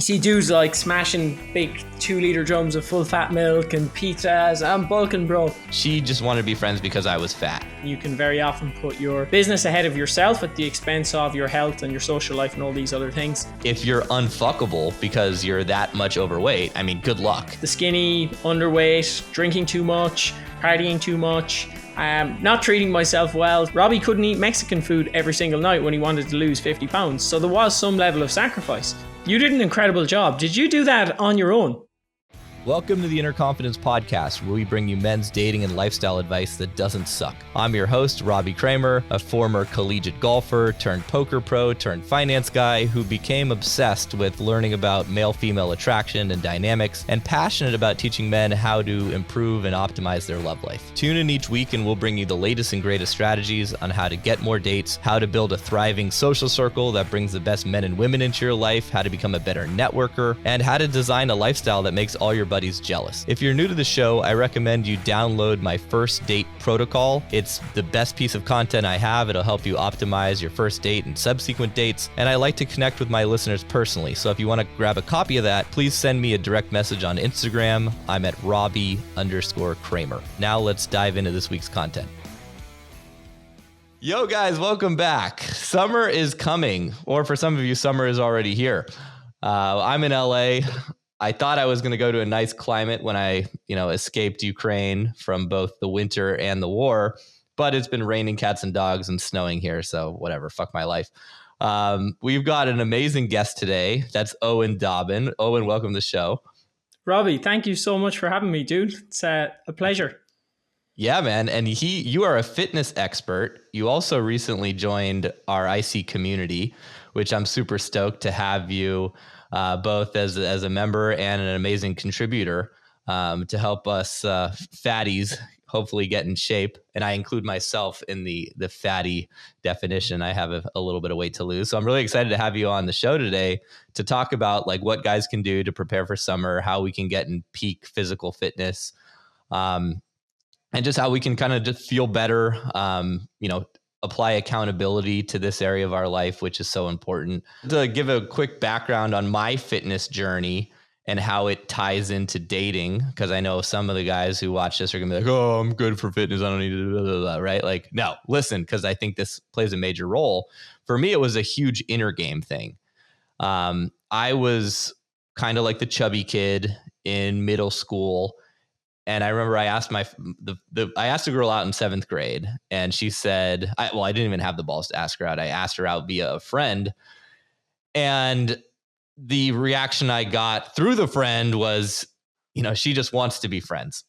see dudes like smashing big 2-liter drums of full fat milk and pizzas. I'm bulking, bro. She just wanted to be friends because I was fat. You can very often put your business ahead of yourself at the expense of your health and your social life and all these other things. If you're unfuckable because you're that much overweight, I mean, good luck. The skinny, underweight, drinking too much, partying too much, not treating myself well. Robbie couldn't eat Mexican food every single night when he wanted to lose 50 pounds. So there was some level of sacrifice. You did an incredible job. Did you do that on your own? Welcome to the Inner Confidence Podcast, where we bring you men's dating and lifestyle advice that doesn't suck. I'm your host, Robbie Kramer, a former collegiate golfer turned poker pro turned finance guy who became obsessed with learning about male-female attraction and dynamics and passionate about teaching men how to improve and optimize their love life. Tune in each week and we'll bring you the latest and greatest strategies on how to get more dates, how to build a thriving social circle that brings the best men and women into your life, how to become a better networker, and how to design a lifestyle that makes all your buddies jealous. If you're new to the show, I recommend you download my first date protocol. It's the best piece of content I have. It'll help you optimize your first date and subsequent dates. And I like to connect with my listeners personally. So if you want to grab a copy of that, please send me a direct message on Instagram. I'm at Robbie_Kramer. Now let's dive into this week's content. Yo guys, welcome back. Summer is coming, or for some of you, summer is already here. I'm in LA. I thought I was going to go to a nice climate when I, escaped Ukraine from both the winter and the war, but it's been raining cats and dogs and snowing here. So whatever, fuck my life. We've got an amazing guest today. That's Eoin Dobbin. Eoin, welcome to the show. Robbie, thank you so much for having me, dude. It's a pleasure. Yeah, man. And you are a fitness expert. You also recently joined our IC community, which I'm super stoked to have you both as a member and an amazing contributor to help us fatties hopefully get in shape. And I include myself in the fatty definition. I have a little bit of weight to lose. So I'm really excited to have you on the show today to talk about like what guys can do to prepare for summer, how we can get in peak physical fitness, and just how we can kind of just feel better, apply accountability to this area of our life, which is so important. To give a quick background on my fitness journey and how it ties into dating, because I know some of the guys who watch this are gonna be like, oh, I'm good for fitness, I don't need to blah, blah, blah, right? Like, no, listen, because I think this plays a major role. For me, it was a huge inner game thing. I was kind of like the chubby kid in middle school. And I remember I asked I asked a girl out in 7th grade, and she said, I didn't even have the balls to ask her out. I asked her out via a friend, and the reaction I got through the friend was, she just wants to be friends.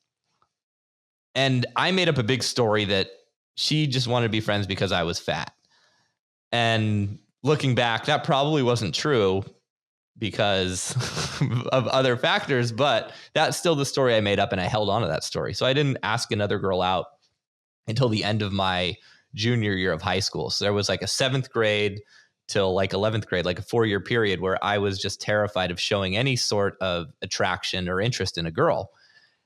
And I made up a big story that she just wanted to be friends because I was fat. And looking back, that probably wasn't true because of other factors, but that's still the story I made up, and I held on to that story. So I didn't ask another girl out until the end of my junior year of high school. So there was like a 7th grade till like 11th grade, like a 4-year period where I was just terrified of showing any sort of attraction or interest in a girl.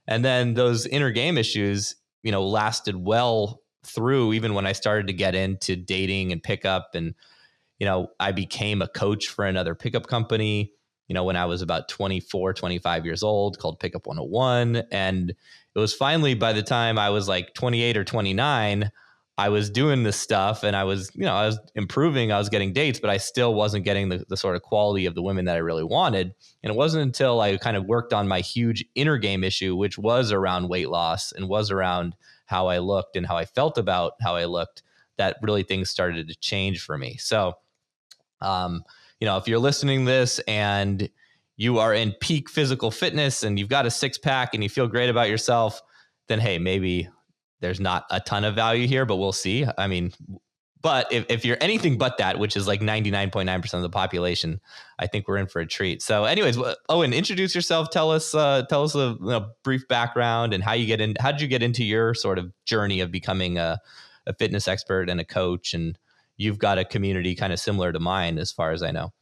And then those inner game issues, lasted well through even when I started to get into dating and pickup. And I became a coach for another pickup company, when I was about 24, 25 years old, called Pickup 101. And it was finally by the time I was like 28 or 29, I was doing this stuff and I was improving, I was getting dates, but I still wasn't getting the sort of quality of the women that I really wanted. And it wasn't until I kind of worked on my huge inner game issue, which was around weight loss and was around how I looked and how I felt about how I looked, that really things started to change for me. So if you're listening to this and you are in peak physical fitness and you've got a 6-pack and you feel great about yourself, then, hey, maybe there's not a ton of value here, but we'll see. I mean, but if you're anything but that, which is like 99.9% of the population, I think we're in for a treat. So anyways, Eoin, introduce yourself. Tell us a brief background and how did you get into your sort of journey of becoming a fitness expert and a coach? And you've got a community kind of similar to mine, as far as I know.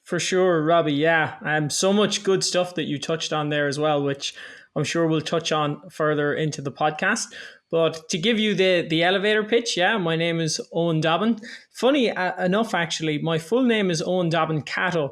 For sure, Robbie. Yeah. So much good stuff that you touched on there as well, which I'm sure we'll touch on further into the podcast. But to give you the elevator pitch, my name is Eoin Dobbin. Funny enough, actually, my full name is Eoin Dobbin Catto.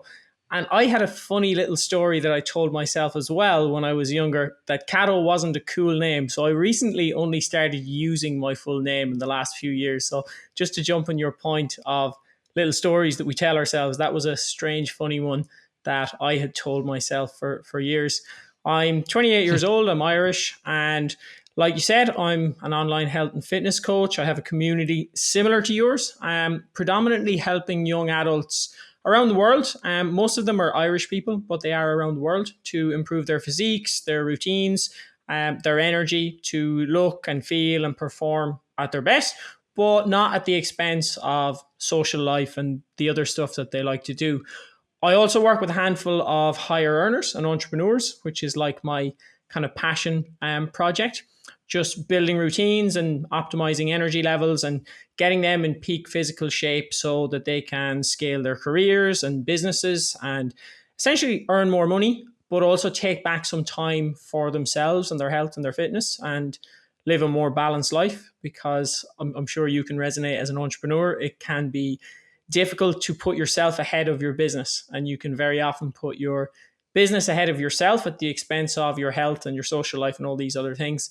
And I had a funny little story that I told myself as well when I was younger, that Cato wasn't a cool name. So I recently only started using my full name in the last few years. So just to jump on your point of little stories that we tell ourselves, that was a strange, funny one that I had told myself for years. I'm 28 years old. I'm Irish. And like you said, I'm an online health and fitness coach. I have a community similar to yours, predominantly helping young adults around the world. Most of them are Irish people, but they are around the world to improve their physiques, their routines, their energy to look and feel and perform at their best, but not at the expense of social life and the other stuff that they like to do. I also work with a handful of higher earners and entrepreneurs, which is like my kind of passion project. Just building routines and optimizing energy levels and getting them in peak physical shape so that they can scale their careers and businesses and essentially earn more money, but also take back some time for themselves and their health and their fitness and live a more balanced life. Because I'm sure you can resonate as an entrepreneur. It can be difficult to put yourself ahead of your business, and you can very often put your business ahead of yourself at the expense of your health and your social life and all these other things.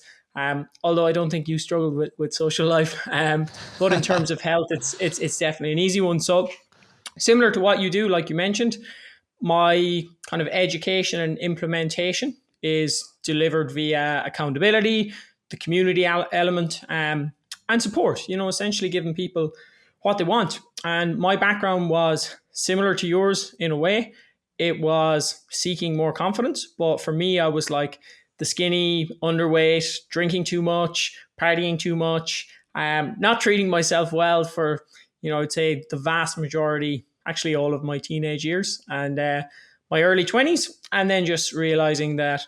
Although I don't think you struggled with social life, but in terms of health, it's definitely an easy one. So similar to what you do, like you mentioned, my kind of education and implementation is delivered via accountability, the community element, and support. Essentially giving people what they want. And my background was similar to yours in a way. It was seeking more confidence, but for me, I was like the skinny, underweight, drinking too much, partying too much, not treating myself well for, I'd say the vast majority, actually all of my teenage years and my early 20s. And then just realizing that,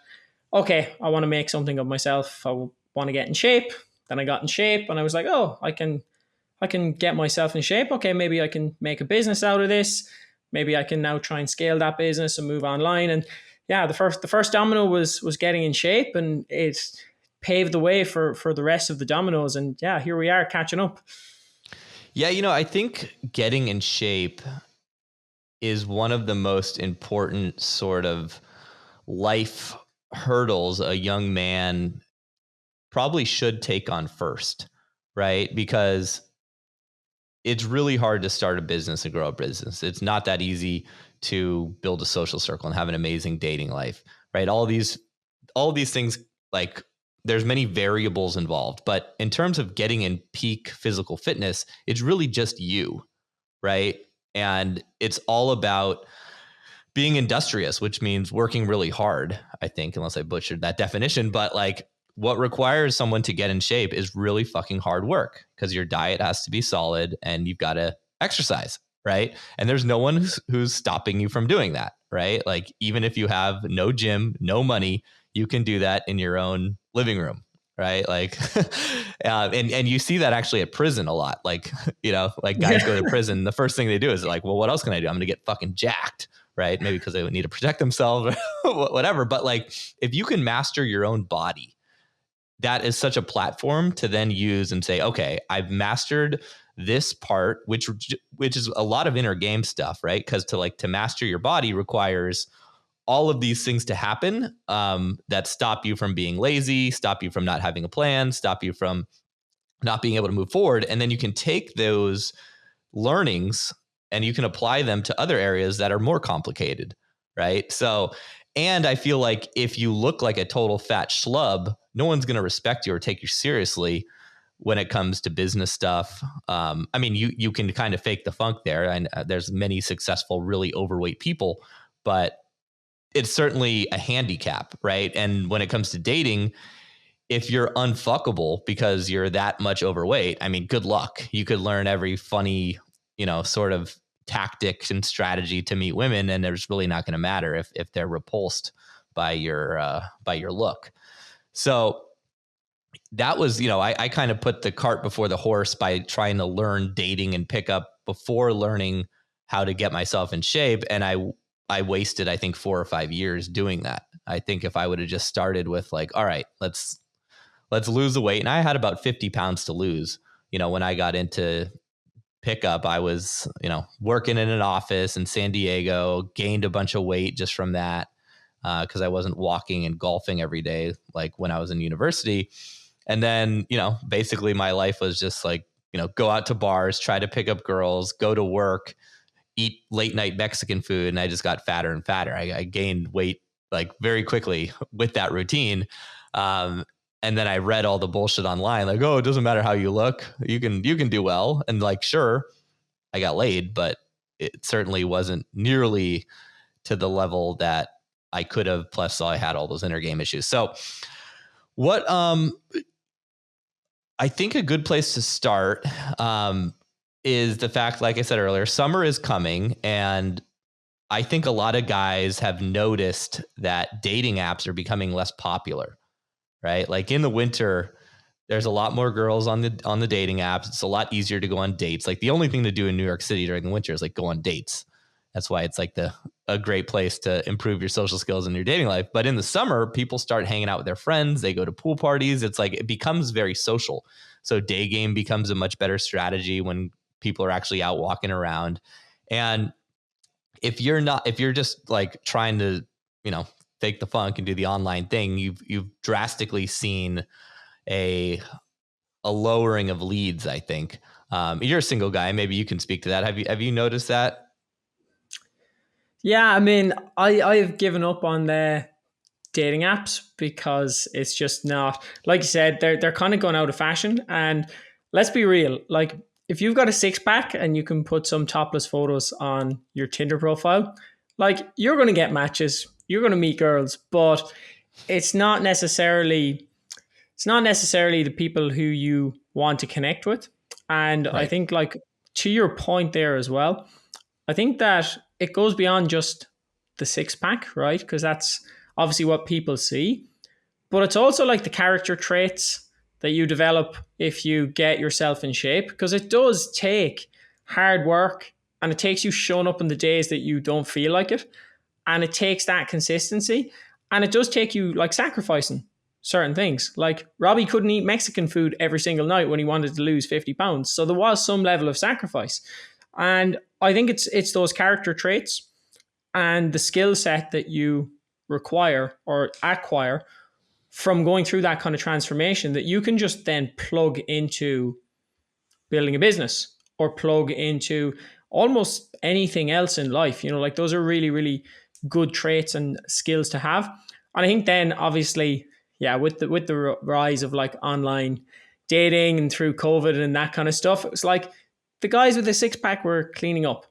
okay, I want to make something of myself. I want to get in shape. Then I got in shape and I was like, oh, I can get myself in shape. Okay, maybe I can make a business out of this. Maybe I can now try and scale that business and move online. And yeah, the first domino was getting in shape, and it paved the way for the rest of the dominoes. And yeah, here we are catching up. Yeah, I think getting in shape is one of the most important sort of life hurdles a young man probably should take on first, right? Because it's really hard to start a business and grow a business. It's not that easy to build a social circle and have an amazing dating life, right? All these things, like there's many variables involved, but in terms of getting in peak physical fitness, it's really just you, right? And it's all about being industrious, which means working really hard, I think, unless I butchered that definition. But like what requires someone to get in shape is really fucking hard work, because your diet has to be solid and you've got to exercise, right? And there's no one who's stopping you from doing that, right? Like even if you have no gym, no money, you can do that in your own living room, right? Like, and you see that actually at prison a lot. Like, like guys go to prison, the first thing they do is like, well, what else can I do? I'm going to get fucking jacked, right? Maybe because they need to protect themselves or whatever. But like, if you can master your own body, that is such a platform to then use and say, okay, I've mastered this part, which is a lot of inner game stuff, right? Because to master your body requires all of these things to happen that stop you from being lazy, stop you from not having a plan, stop you from not being able to move forward. And then you can take those learnings and you can apply them to other areas that are more complicated, right? So, and I feel like if you look like a total fat schlub, no one's going to respect you or take you seriously when it comes to business stuff. I mean, you can kind of fake the funk there, and there's many successful, really overweight people, but it's certainly a handicap, right? And when it comes to dating, if you're unfuckable because you're that much overweight, I mean, good luck. You could learn every funny, sort of tactic and strategy to meet women, and it's really not going to matter if they're repulsed by your look. So that was, I kind of put the cart before the horse by trying to learn dating and pickup before learning how to get myself in shape. And I wasted, I think, 4 or 5 years doing that. I think if I would have just started with like, all right, let's lose the weight. And I had about 50 pounds to lose, when I got into pickup, I was, working in an office in San Diego, gained a bunch of weight just from that because I wasn't walking and golfing every day like when I was in university. And then, basically my life was just like, go out to bars, try to pick up girls, go to work, eat late night Mexican food. And I just got fatter and fatter. I gained weight like very quickly with that routine. And then I read all the bullshit online, like, oh, it doesn't matter how you look. You can do well. And like, sure, I got laid, but it certainly wasn't nearly to the level that I could have. Plus I had all those inner game issues. So what, I think a good place to start, is the fact, like I said earlier, summer is coming. And I think a lot of guys have noticed that dating apps are becoming less popular, right? Like in the winter, there's a lot more girls on the dating apps. It's a lot easier to go on dates. Like the only thing to do in New York City during the winter is like go on dates. That's why it's like a great place to improve your social skills in your dating life. But in the summer, people start hanging out with their friends. They go to pool parties. It's like, it becomes very social. So day game becomes a much better strategy when people are actually out walking around. And if you're just like trying to, fake the funk and do the online thing, you've drastically seen a lowering of leads, I think. You're a single guy. Maybe you can speak to that. Have you noticed that? Yeah, I mean, I've given up on the dating apps because it's just not, like you said, they're kind of going out of fashion. And let's be real, like if you've got a six pack and you can put some topless photos on your Tinder profile, like you're going to get matches, you're going to meet girls, but it's not necessarily the people who you want to connect with. And right. I think, like, to your point there as well, I think that it goes beyond just the six pack, right? Because that's obviously what people see. But it's also like the character traits that you develop if you get yourself in shape, because it does take hard work and it takes you showing up on the days that you don't feel like it. And it takes that consistency, and it does take you like sacrificing certain things. Like Robbie couldn't eat Mexican food every single night when he wanted to lose 50 pounds. So there was some level of sacrifice. And I think it's those character traits and the skill set that you require or acquire from going through that kind of transformation that you can just then plug into building a business or plug into almost anything else in life. Like those are really, really good traits and skills to have. And I think then obviously, yeah, with the rise of like online dating and through COVID and that kind of stuff, it's like the guys with the six pack were cleaning up.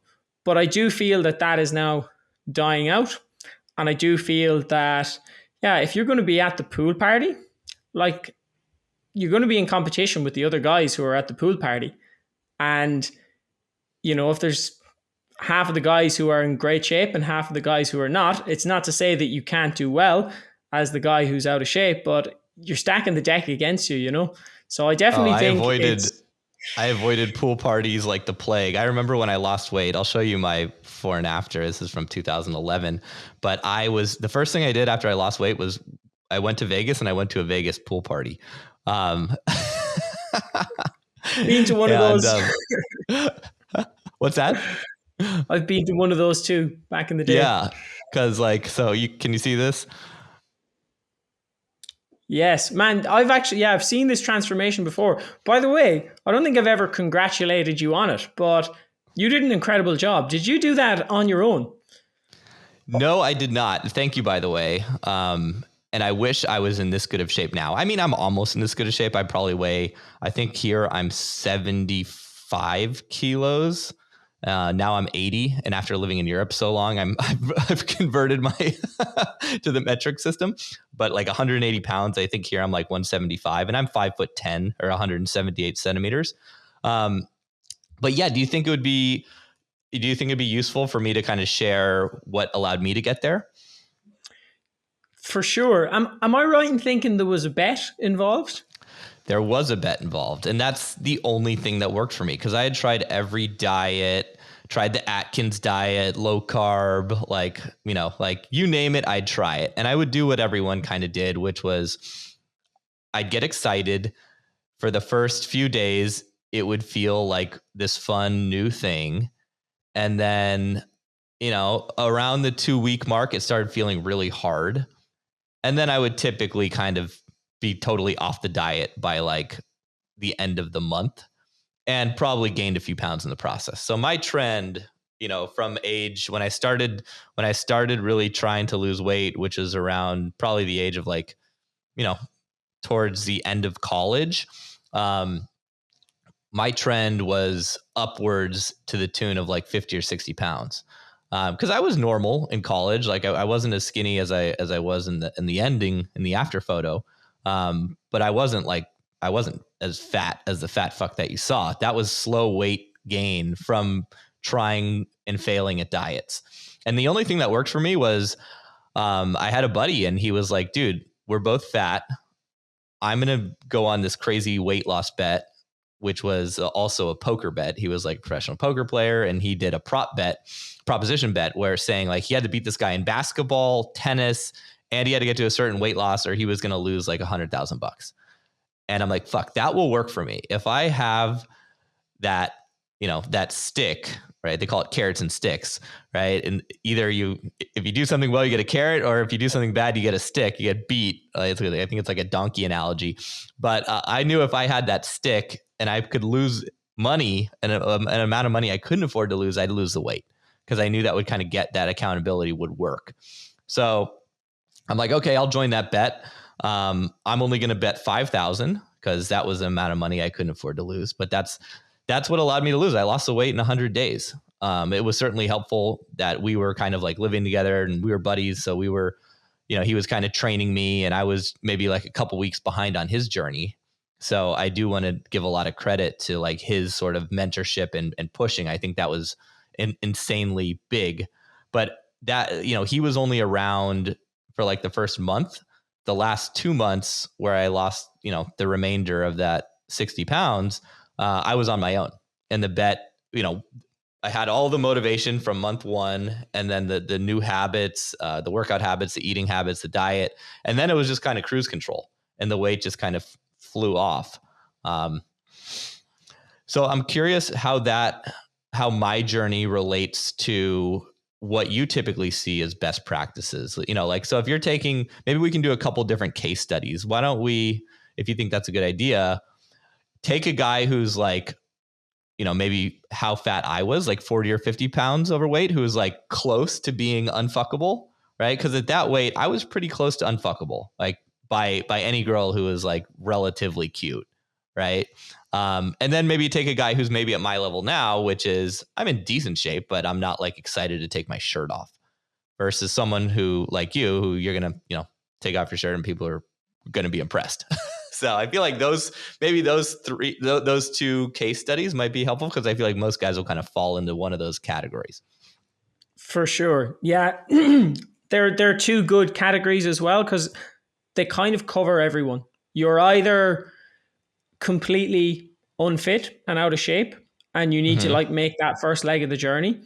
But I do feel that is now dying out. And I do feel that, yeah, if you're going to be at the pool party, like you're going to be in competition with the other guys who are at the pool party. And, if there's half of the guys who are in great shape and half of the guys who are not, it's not to say that you can't do well as the guy who's out of shape, but you're stacking the deck against you, So I definitely think I avoided pool parties like the plague. I remember when I lost weight. I'll show you my before and after. This is from 2011. But the first thing I did after I lost weight was I went to Vegas, and I went to a Vegas pool party. Been to one of those. What's that? I've been to one of those too back in the day. Yeah, because can you see this? Yes, man. I've seen this transformation before. By the way, I don't think I've ever congratulated you on it, but you did an incredible job. Did you do that on your own? No, I did not. Thank you, by the way. And I wish I was in this good of shape now. I mean, I'm almost in this good of shape. I probably weigh, I think here I'm 75 kilos. Now I'm 80, and after living in Europe so long, I've converted my to the metric system. But like 180 pounds, I think here I'm like 175, and I'm 5'10" or 178 centimeters. But yeah, do you think it'd be useful for me to kind of share what allowed me to get there? For sure. Am I right in thinking there was a bet involved? There was a bet involved, and that's the only thing that worked for me, because I had tried every diet, tried the Atkins diet, low carb, like you name it, I'd try it. And I would do what everyone kind of did, which was I'd get excited for the first few days. it would feel like this fun new thing. And then, around the 2-week mark, it started feeling really hard. And then I would typically kind of be totally off the diet by like the end of the month, and probably gained a few pounds in the process. So my trend, from age when I started really trying to lose weight, which is around probably the age of like, towards the end of college, my trend was upwards to the tune of like 50 or 60 pounds. Because I was normal in college. Like I wasn't as skinny as I was in the after photo. But I wasn't as fat as the fat fuck that you saw. That was slow weight gain from trying and failing at diets. And the only thing that worked for me was I had a buddy, and he was like, dude, we're both fat. I'm going to go on this crazy weight loss bet, which was also a poker bet. He was like a professional poker player, and he did a proposition bet where saying like he had to beat this guy in basketball, tennis, and he had to get to a certain weight loss or he was going to lose like $100,000. And I'm like, fuck, that will work for me. If I have that, that stick, right? They call it carrots and sticks, right? And either if you do something well, you get a carrot, or if you do something bad, you get a stick, you get beat. I think it's like a donkey analogy. But I knew if I had that stick and I could lose money and an amount of money I couldn't afford to lose, I'd lose the weight, because I knew that would kind of get that accountability would work. So I'm like, okay, I'll join that bet. I'm only going to bet 5,000 because that was the amount of money I couldn't afford to lose. But that's what allowed me to lose. I lost the weight in 100 days. It was certainly helpful that we were kind of like living together and we were buddies. So we were, he was kind of training me, and I was maybe like a couple weeks behind on his journey. So I do want to give a lot of credit to like his sort of mentorship and pushing. I think that was insanely big. But that, he was only around for like the first month. The last 2 months where I lost, the remainder of that 60 pounds, I was on my own. And the bet, I had all the motivation from month one, and then the new habits, the workout habits, the eating habits, the diet. And then it was just kind of cruise control, and the weight just kind of flew off. So I'm curious how my journey relates to what you typically see as best practices. So if you're taking, maybe we can do a couple different case studies. Why don't we, if you think that's a good idea, take a guy who's like, maybe how fat I was, like 40 or 50 pounds overweight, who was like close to being unfuckable, right? Because at that weight, I was pretty close to unfuckable, like by any girl who was like relatively cute, right? And then maybe take a guy who's maybe at my level now, which is I'm in decent shape, but I'm not like excited to take my shirt off, versus someone who like who you're going to, take off your shirt and people are going to be impressed. So I feel like those two case studies might be helpful, because I feel like most guys will kind of fall into one of those categories. For sure. Yeah. They're two good categories as well, because they kind of cover everyone. You're either completely unfit and out of shape, and you need to like make that first leg of the journey.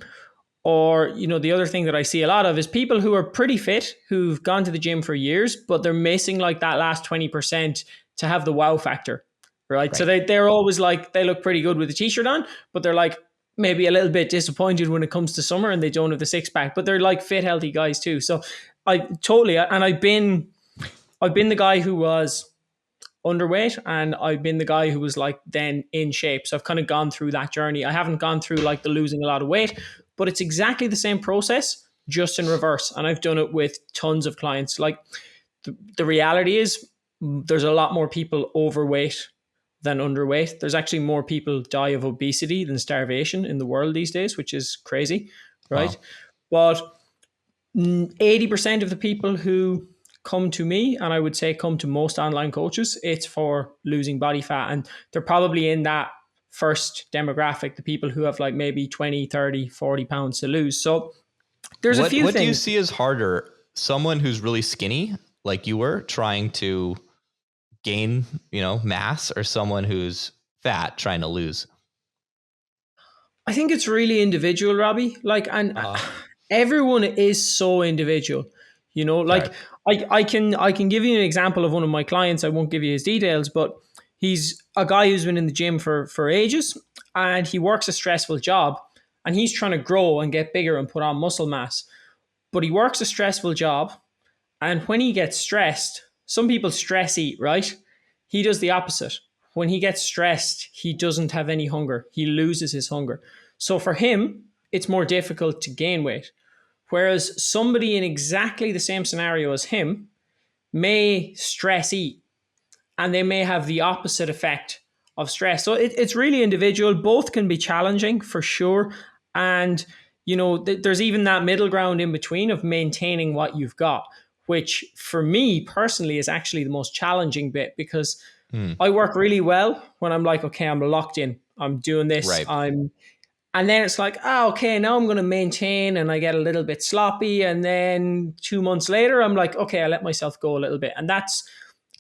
Or, the other thing that I see a lot of is people who are pretty fit, who've gone to the gym for years, but they're missing like that last 20% to have the wow factor, right? So they're always like, they look pretty good with the t-shirt on, but they're like maybe a little bit disappointed when it comes to summer and they don't have the six pack, but they're like fit, healthy guys too. So I totally, and I've been the guy who was underweight, and I've been the guy who was like then in shape. So I've kind of gone through that journey. I haven't gone through like the losing a lot of weight, but it's exactly the same process, just in reverse. And I've done it with tons of clients. Like the reality is there's a lot more people overweight than underweight. There's actually more people die of obesity than starvation in the world these days, which is crazy, right? Wow. But 80% of the people who come to me, and I would say come to most online coaches, it's for losing body fat. And they're probably in that first demographic, the people who have like maybe 20, 30, 40 pounds to lose. So there's a few things. What do you see as harder? Someone who's really skinny, like you were, trying to gain, mass, or someone who's fat trying to lose? I think it's really individual, Robbie. Like, and everyone is so individual, like I can give you an example of one of my clients. I won't give you his details, but He's a guy who's been in the gym for ages, and he works a stressful job, and he's trying to grow and get bigger and put on muscle mass. But he works a stressful job, and when he gets stressed, some people stress eat, right? He does the opposite. When he gets stressed, he doesn't have any hunger. He loses his hunger. So for him, it's more difficult to gain weight. Whereas somebody in exactly the same scenario as him may stress eat, and they may have the opposite effect of stress. So it's really individual. Both can be challenging for sure. And, there's even that middle ground in between of maintaining what you've got, which for me personally is actually the most challenging bit, because I work really well when I'm like, okay, I'm locked in. I'm doing this. Right. And then it's like, okay, now I'm going to maintain, and I get a little bit sloppy. And then 2 months later, I'm like, okay, I let myself go a little bit. And that's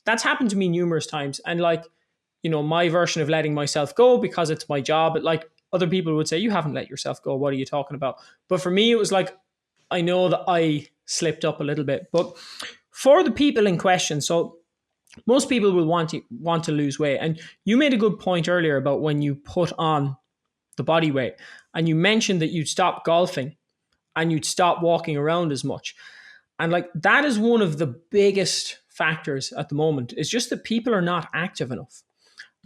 happened to me numerous times. And like, my version of letting myself go, because it's my job, like other people would say, you haven't let yourself go. What are you talking about? But for me, it was like, I know that I slipped up a little bit. But for the people in question, so most people will want to lose weight. And you made a good point earlier about when you put on the body weight, and you mentioned that you'd stop golfing and you'd stop walking around as much. And like, that is one of the biggest factors at the moment, is just that people are not active enough.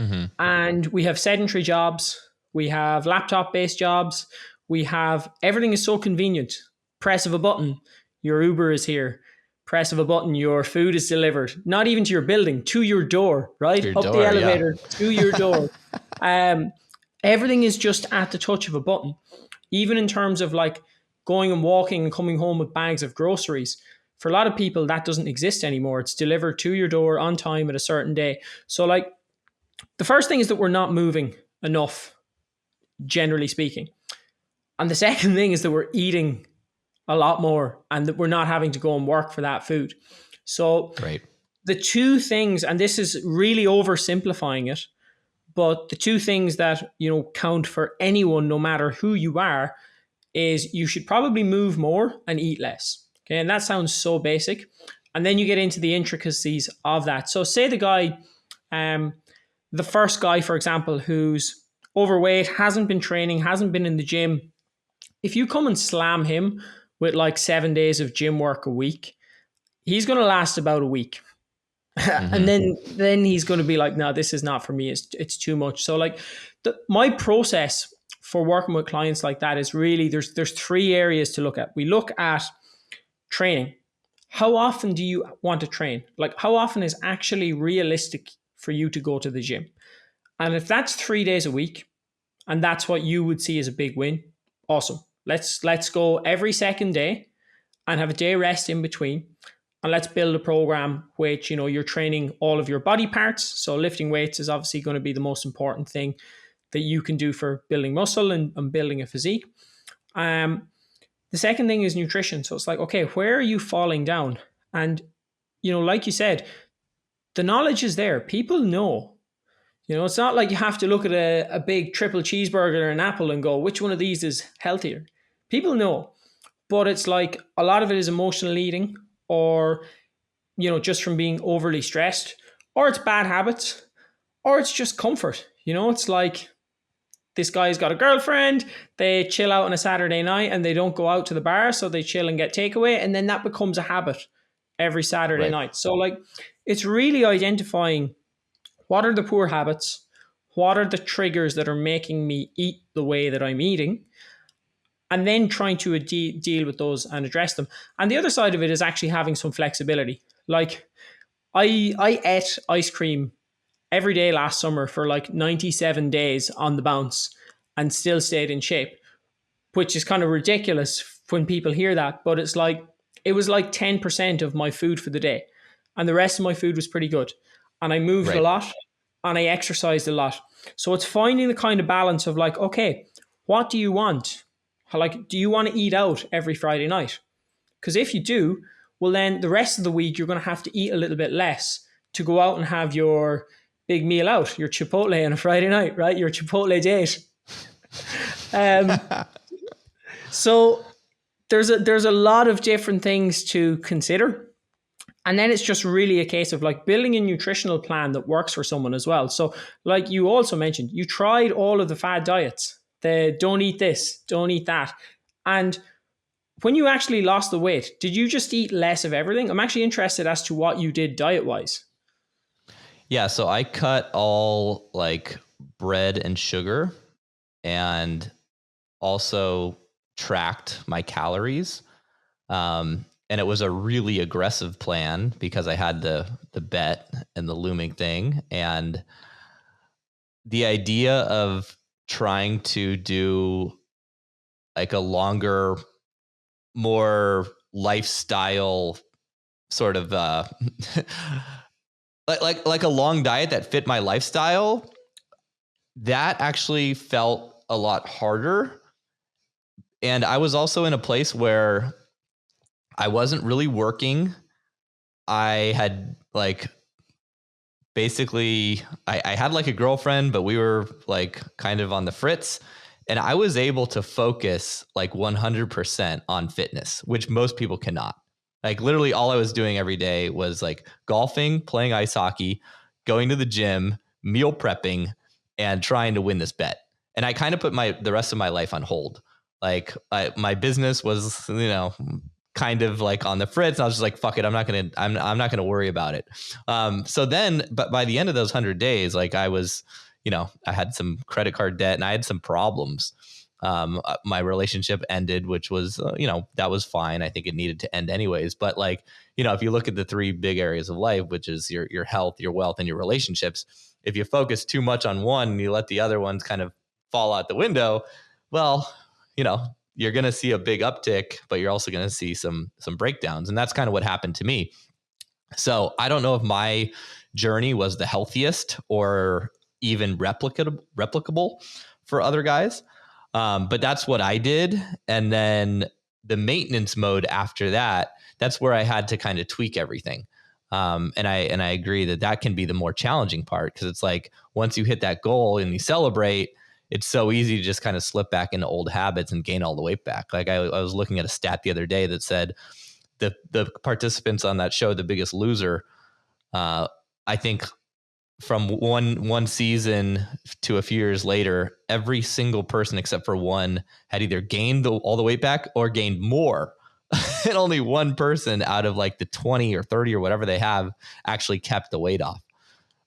Mm-hmm. And we have sedentary jobs, we have laptop based jobs, everything is so convenient. Press of a button, your Uber is here. Press of a button, your food is delivered, not even to your building, to your door, right? Up the elevator, to your door. Everything is just at the touch of a button. Even in terms of like going and walking and coming home with bags of groceries. For a lot of people, that doesn't exist anymore. It's delivered to your door on time at a certain day. So like, the first thing is that we're not moving enough, generally speaking. And the second thing is that we're eating a lot more, and that we're not having to go and work for that food. So right. The two things, and this is really oversimplifying it, but the two things that, count for anyone, no matter who you are, is you should probably move more and eat less. Okay. And that sounds so basic. And then you get into the intricacies of that. So say the guy, the first guy, for example, who's overweight, hasn't been training, hasn't been in the gym. If you come and slam him with like 7 days of gym work a week, he's going to last about a week. Mm-hmm. And then he's going to be like, no, this is not for me. It's too much. So like my process for working with clients like that is really, there's three areas to look at. We look at training. How often do you want to train? Like, how often is actually realistic for you to go to the gym? And if that's 3 days a week, and that's what you would see as a big win, awesome. Let's go every second day and have a day rest in between. And let's build a program which, you're training all of your body parts. So lifting weights is obviously going to be the most important thing that you can do for building muscle and building a physique. The second thing is nutrition. So it's like, okay, where are you falling down? And, like you said, the knowledge is there. People know. It's not like you have to look at a big triple cheeseburger or an apple and go, which one of these is healthier? People know. But it's like a lot of it is emotional eating, or, just from being overly stressed, or it's bad habits, or it's just comfort. It's like this guy's got a girlfriend, they chill out on a Saturday night and they don't go out to the bar, so they chill and get takeaway, and then that becomes a habit every Saturday night. So like, it's really identifying what are the poor habits, what are the triggers that are making me eat the way that I'm eating, and then trying to deal with those and address them. And the other side of it is actually having some flexibility. Like I ate ice cream every day last summer for like 97 days on the bounce and still stayed in shape, which is kind of ridiculous when people hear that. But it's like, it was like 10% of my food for the day. And the rest of my food was pretty good. And I moved a lot and I exercised a lot. So it's finding the kind of balance of like, okay, what do you want? Like, do you want to eat out every Friday night? Because if you do, well, then the rest of the week, you're going to have to eat a little bit less to go out and have your big meal out, your Chipotle on a Friday night, right? Your Chipotle date. So there's a lot of different things to consider. And then it's just really a case of like building a nutritional plan that works for someone as well. So like you also mentioned, you tried all of the fad diets, the don't eat this, don't eat that. And when you actually lost the weight, did you just eat less of everything? I'm actually interested as to what you did diet wise. Yeah, so I cut all like bread and sugar, and also tracked my calories. And it was a really aggressive plan because I had the bet and the looming thing. And the idea of trying to do like a longer, more lifestyle sort of like a long diet that fit my lifestyle, that actually felt a lot harder. And I was also in a place where I wasn't really working. I had like basically I had like a girlfriend, but we were like kind of on the fritz. And I was able to focus like 100% on fitness, which most people cannot. Like literally all I was doing every day was like golfing, playing ice hockey, going to the gym, meal prepping, and trying to win this bet. And I kind of put the rest of my life on hold. Like my business was, kind of like on the fritz. And I was just like, fuck it. I'm not going to worry about it. So then, but by the end of those 100 days, like I was, I had some credit card debt and I had some problems. My relationship ended, which was, that was fine. I think it needed to end anyways. But like, if you look at the three big areas of life, which is your health, your wealth, and your relationships, if you focus too much on one and you let the other ones kind of fall out the window, well, you're going to see a big uptick, but you're also going to see some breakdowns. And that's kind of what happened to me. So I don't know if my journey was the healthiest or even replicable for other guys. But that's what I did. And then the maintenance mode after that, that's where I had to kind of tweak everything. And I agree that can be the more challenging part, because it's like once you hit that goal and you celebrate, it's so easy to just kind of slip back into old habits and gain all the weight back. Like I was looking at a stat the other day that said the participants on that show, The Biggest Loser, I think from one season to a few years later, every single person except for one had either gained all the weight back or gained more. And only one person out of like the 20 or 30 or whatever they have actually kept the weight off,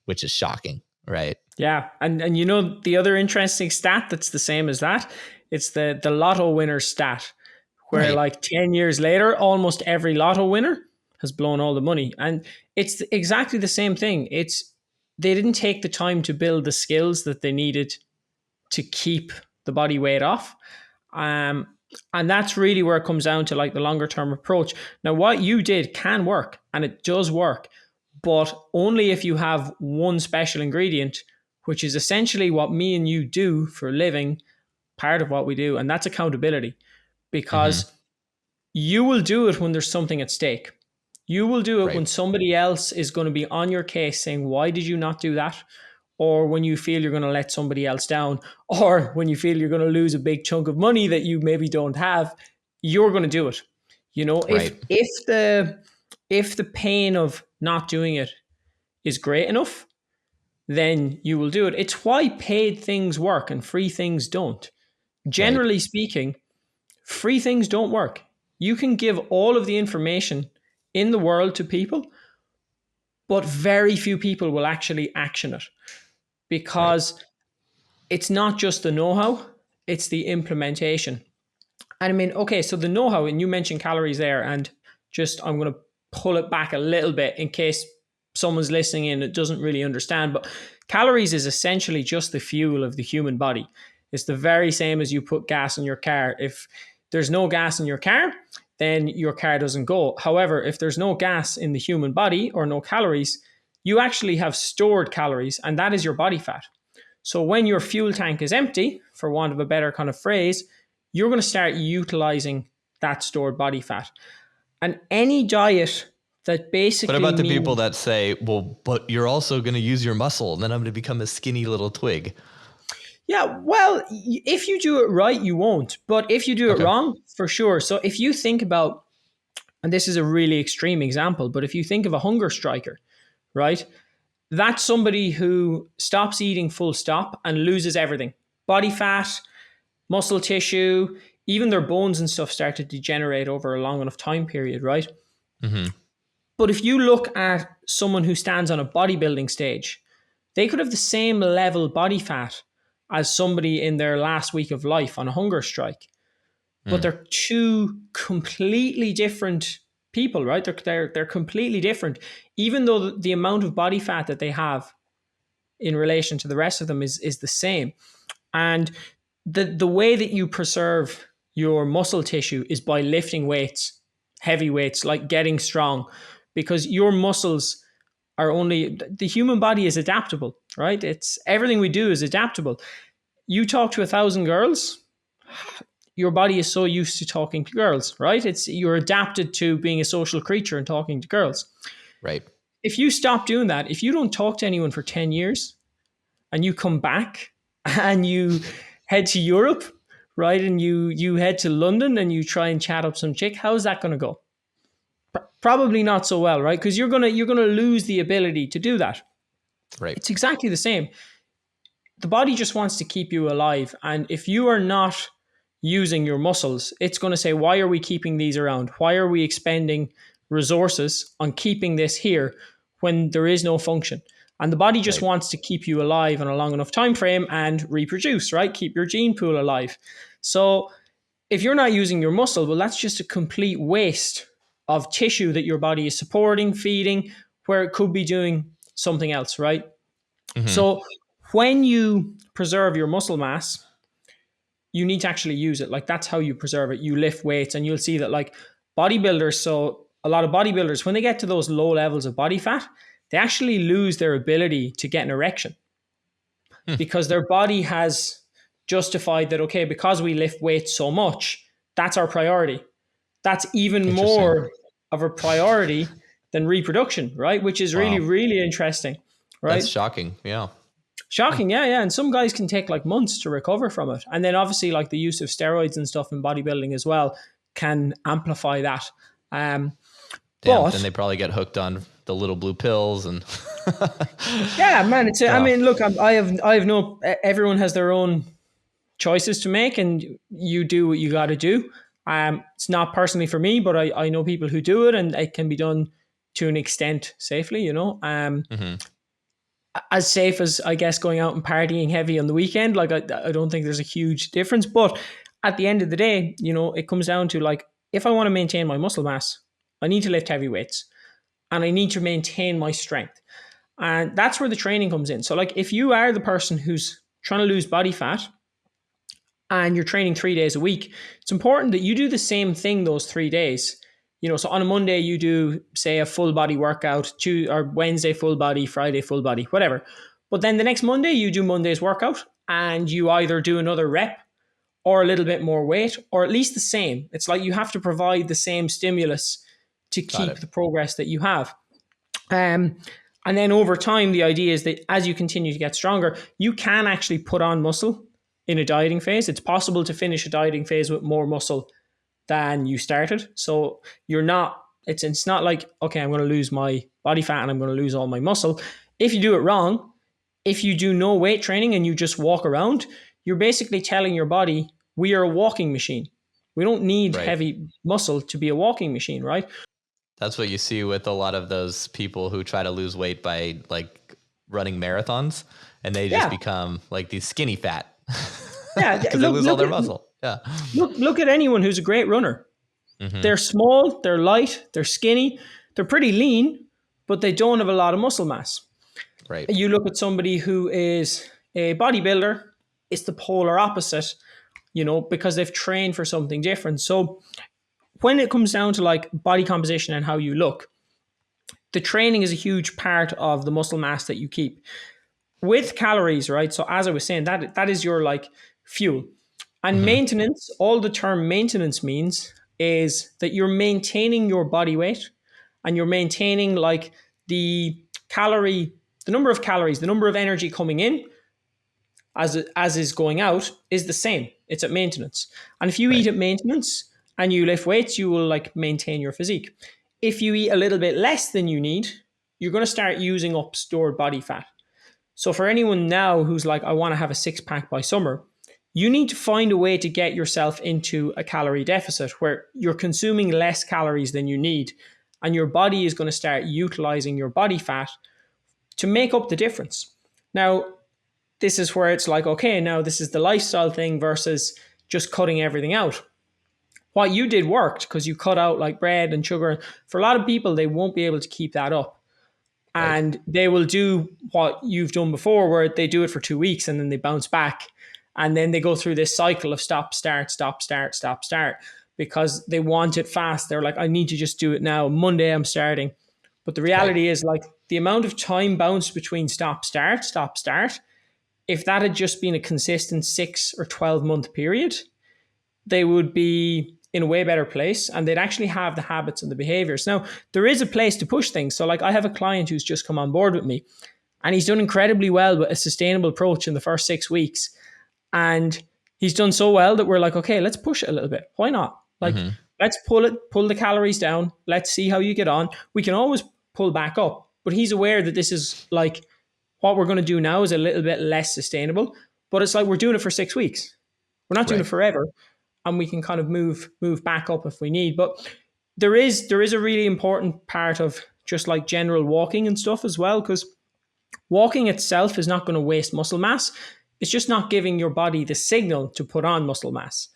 which is shocking, right? Yeah. And the other interesting stat that's the same as that, it's the Lotto winner stat, where Right. like 10 years later, almost every Lotto winner has blown all the money. And it's exactly the same thing. They didn't take the time to build the skills that they needed to keep the body weight off. And that's really where it comes down to like the longer term approach. Now, what you did can work, and it does work, but only if you have one special ingredient, which is essentially what me and you do for a living, part of what we do, and that's accountability. Because you will do it when there's something at stake. You will do it Right. when somebody else is going to be on your case saying, why did you not do that? Or when you feel you're going to let somebody else down, or when you feel you're going to lose a big chunk of money that you maybe don't have, you're going to do it. Right. If the pain of not doing it is great enough, then you will do it. It's why paid things work and free things don't. Generally speaking, free things don't work. You can give all of the information in the world to people, but very few people will actually action it, because it's not just the know-how, it's the implementation. And I mean, okay, so the know-how, and you mentioned calories there, and just I'm going to pull it back a little bit in case someone's listening in that doesn't really understand, but calories is essentially just the fuel of the human body. It's the very same as you put gas in your car. If there's no gas in your car, then your car doesn't go. However, if there's no gas in the human body or no calories, you actually have stored calories, and that is your body fat. So when your fuel tank is empty, for want of a better kind of phrase, you're going to start utilizing that stored body fat. And any diet that basically What about the people that say, well, but you're also going to use your muscle and then I'm going to become a skinny little twig? Yeah, well, if you do it right, you won't. But if you do it wrong, for sure. So if you think about and this is a really extreme example, but if you think of a hunger striker, right? That's somebody who stops eating full stop and loses everything. Body fat, muscle tissue, even their bones and stuff start to degenerate over a long enough time period, right? Mm-hmm. But if you look at someone who stands on a bodybuilding stage, they could have the same level body fat as somebody in their last week of life on a hunger strike. But they're two completely different people, right? They're completely different. Even though the amount of body fat that they have in relation to the rest of them is the same. And the way that you preserve your muscle tissue is by lifting weights, heavy weights, like getting strong, because your muscles are only, the human body is adaptable, right? It's everything we do is adaptable. You talk to 1,000 girls, your body is so used to talking to girls, right? You're adapted to being a social creature and talking to girls. Right. If you stop doing that, if you don't talk to anyone for 10 years and you come back and you head to Europe, right? And you head to London and you try and chat up some chick, how's that going to go? Probably not so well, right? Because you're gonna lose the ability to do that. Right. It's exactly the same. The body just wants to keep you alive, and if you are not using your muscles, it's going to say, why are we keeping these around? Why are we expending resources on keeping this here when there is no function? And the body just wants to keep you alive in a long enough time frame and reproduce, right? Keep your gene pool alive. So if you're not using your muscle, well, that's just a complete waste of tissue that your body is supporting, feeding, where it could be doing something else, right? Mm-hmm. So when you preserve your muscle mass, you need to actually use it. Like, that's how you preserve it. You lift weights, and you'll see that, like, bodybuilders, so a lot of bodybuilders, when they get to those low levels of body fat, they actually lose their ability to get an erection because their body has justified that, okay, because we lift weights so much, that's our priority. That's even more of a priority than reproduction, right? Which is really, really interesting, right? That's shocking. Yeah. Shocking, yeah. And some guys can take like months to recover from it. And then obviously like the use of steroids and stuff in bodybuilding as well can amplify that. But then they probably get hooked on the little blue pills and yeah, man. I mean, look, I have no. Everyone has their own choices to make, and you do what you got to do. It's not personally for me, but I know people who do it, and it can be done to an extent safely. You know, as safe as, I guess, going out and partying heavy on the weekend. Like, I don't think there's a huge difference, but at the end of the day, you know, it comes down to, like, if I want to maintain my muscle mass, I need to lift heavy weights and I need to maintain my strength. And that's where the training comes in. So like, if you are the person who's trying to lose body fat and you're training 3 days a week, it's important that you do the same thing those 3 days. You know, so on a Monday you do, say, a full body workout, or Wednesday full body, Friday full body, whatever. But then the next Monday you do Monday's workout and you either do another rep or a little bit more weight, or at least the same. It's like you have to provide the same stimulus to keep the progress that you have. And then over time, the idea is that as you continue to get stronger, you can actually put on muscle in a dieting phase. It's possible to finish a dieting phase with more muscle than you started. So you're not, it's not like, okay, I'm going to lose my body fat and I'm going to lose all my muscle. If you do it wrong, if you do no weight training and you just walk around, you're basically telling your body, we are a walking machine. We don't need heavy muscle to be a walking machine, right? That's what you see with a lot of those people who try to lose weight by like running marathons, and they just become like these skinny fat. Yeah, because they lose all their muscle. Yeah. Look at anyone who's a great runner. Mm-hmm. They're small, they're light, they're skinny, they're pretty lean, but they don't have a lot of muscle mass. Right. You look at somebody who is a bodybuilder, it's the polar opposite, you know, because they've trained for something different. So when it comes down to like body composition and how you look, the training is a huge part of the muscle mass that you keep. With calories, right? So as I was saying, that is your like fuel. And maintenance, all the term maintenance means is that you're maintaining your body weight and you're maintaining like the number of calories, the number of energy coming in as is going out is the same. It's at maintenance. And if you eat at maintenance and you lift weights, you will like maintain your physique. If you eat a little bit less than you need, you're going to start using up stored body fat. So for anyone now who's like, I want to have a six pack by summer, you need to find a way to get yourself into a calorie deficit where you're consuming less calories than you need. And your body is going to start utilizing your body fat to make up the difference. Now, this is where it's like, okay, now this is the lifestyle thing versus just cutting everything out. What you did worked because you cut out like bread and sugar. For a lot of people, they won't be able to keep that up. And they will do what you've done before, where they do it for 2 weeks and then they bounce back. And then they go through this cycle of stop, start, stop, start, stop, start, because they want it fast. They're like, I need to just do it now. Monday, I'm starting. But the reality is like the amount of time bounced between stop, start, if that had just been a consistent 6 or 12 month period, they would be in a way better place and they'd actually have the habits and the behaviors. Now, there is a place to push things. So like I have a client who's just come on board with me and he's done incredibly well with a sustainable approach in the first 6 weeks. And he's done so well that we're like, okay, let's push it a little bit. Why not? Like, let's pull the calories down. Let's see how you get on. We can always pull back up, but he's aware that this is like what we're going to do now is a little bit less sustainable, but it's like we're doing it for 6 weeks. We're not doing it forever. And we can kind of move back up if we need. But there is a really important part of just like general walking and stuff as well, because walking itself is not going to waste muscle mass. It's just not giving your body the signal to put on muscle mass.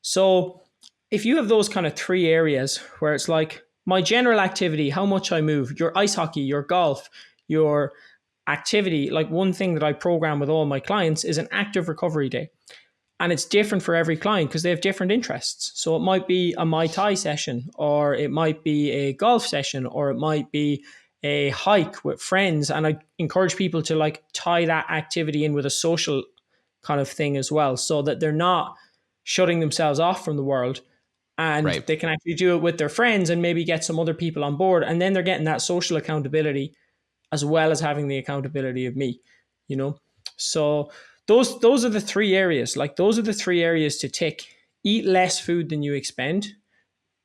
So if you have those kind of 3 areas where it's like my general activity, how much I move, your ice hockey, your golf, your activity, like one thing that I program with all my clients is an active recovery day. And it's different for every client because they have different interests. So it might be a Muay Thai session, or it might be a golf session, or it might be a hike with friends. And I encourage people to like tie that activity in with a social kind of thing as well, so that they're not shutting themselves off from the world and they can actually do it with their friends and maybe get some other people on board. And then they're getting that social accountability as well as having the accountability of me, you know? So those are the 3 areas. Like those are the 3 areas to tick. Eat less food than you expend,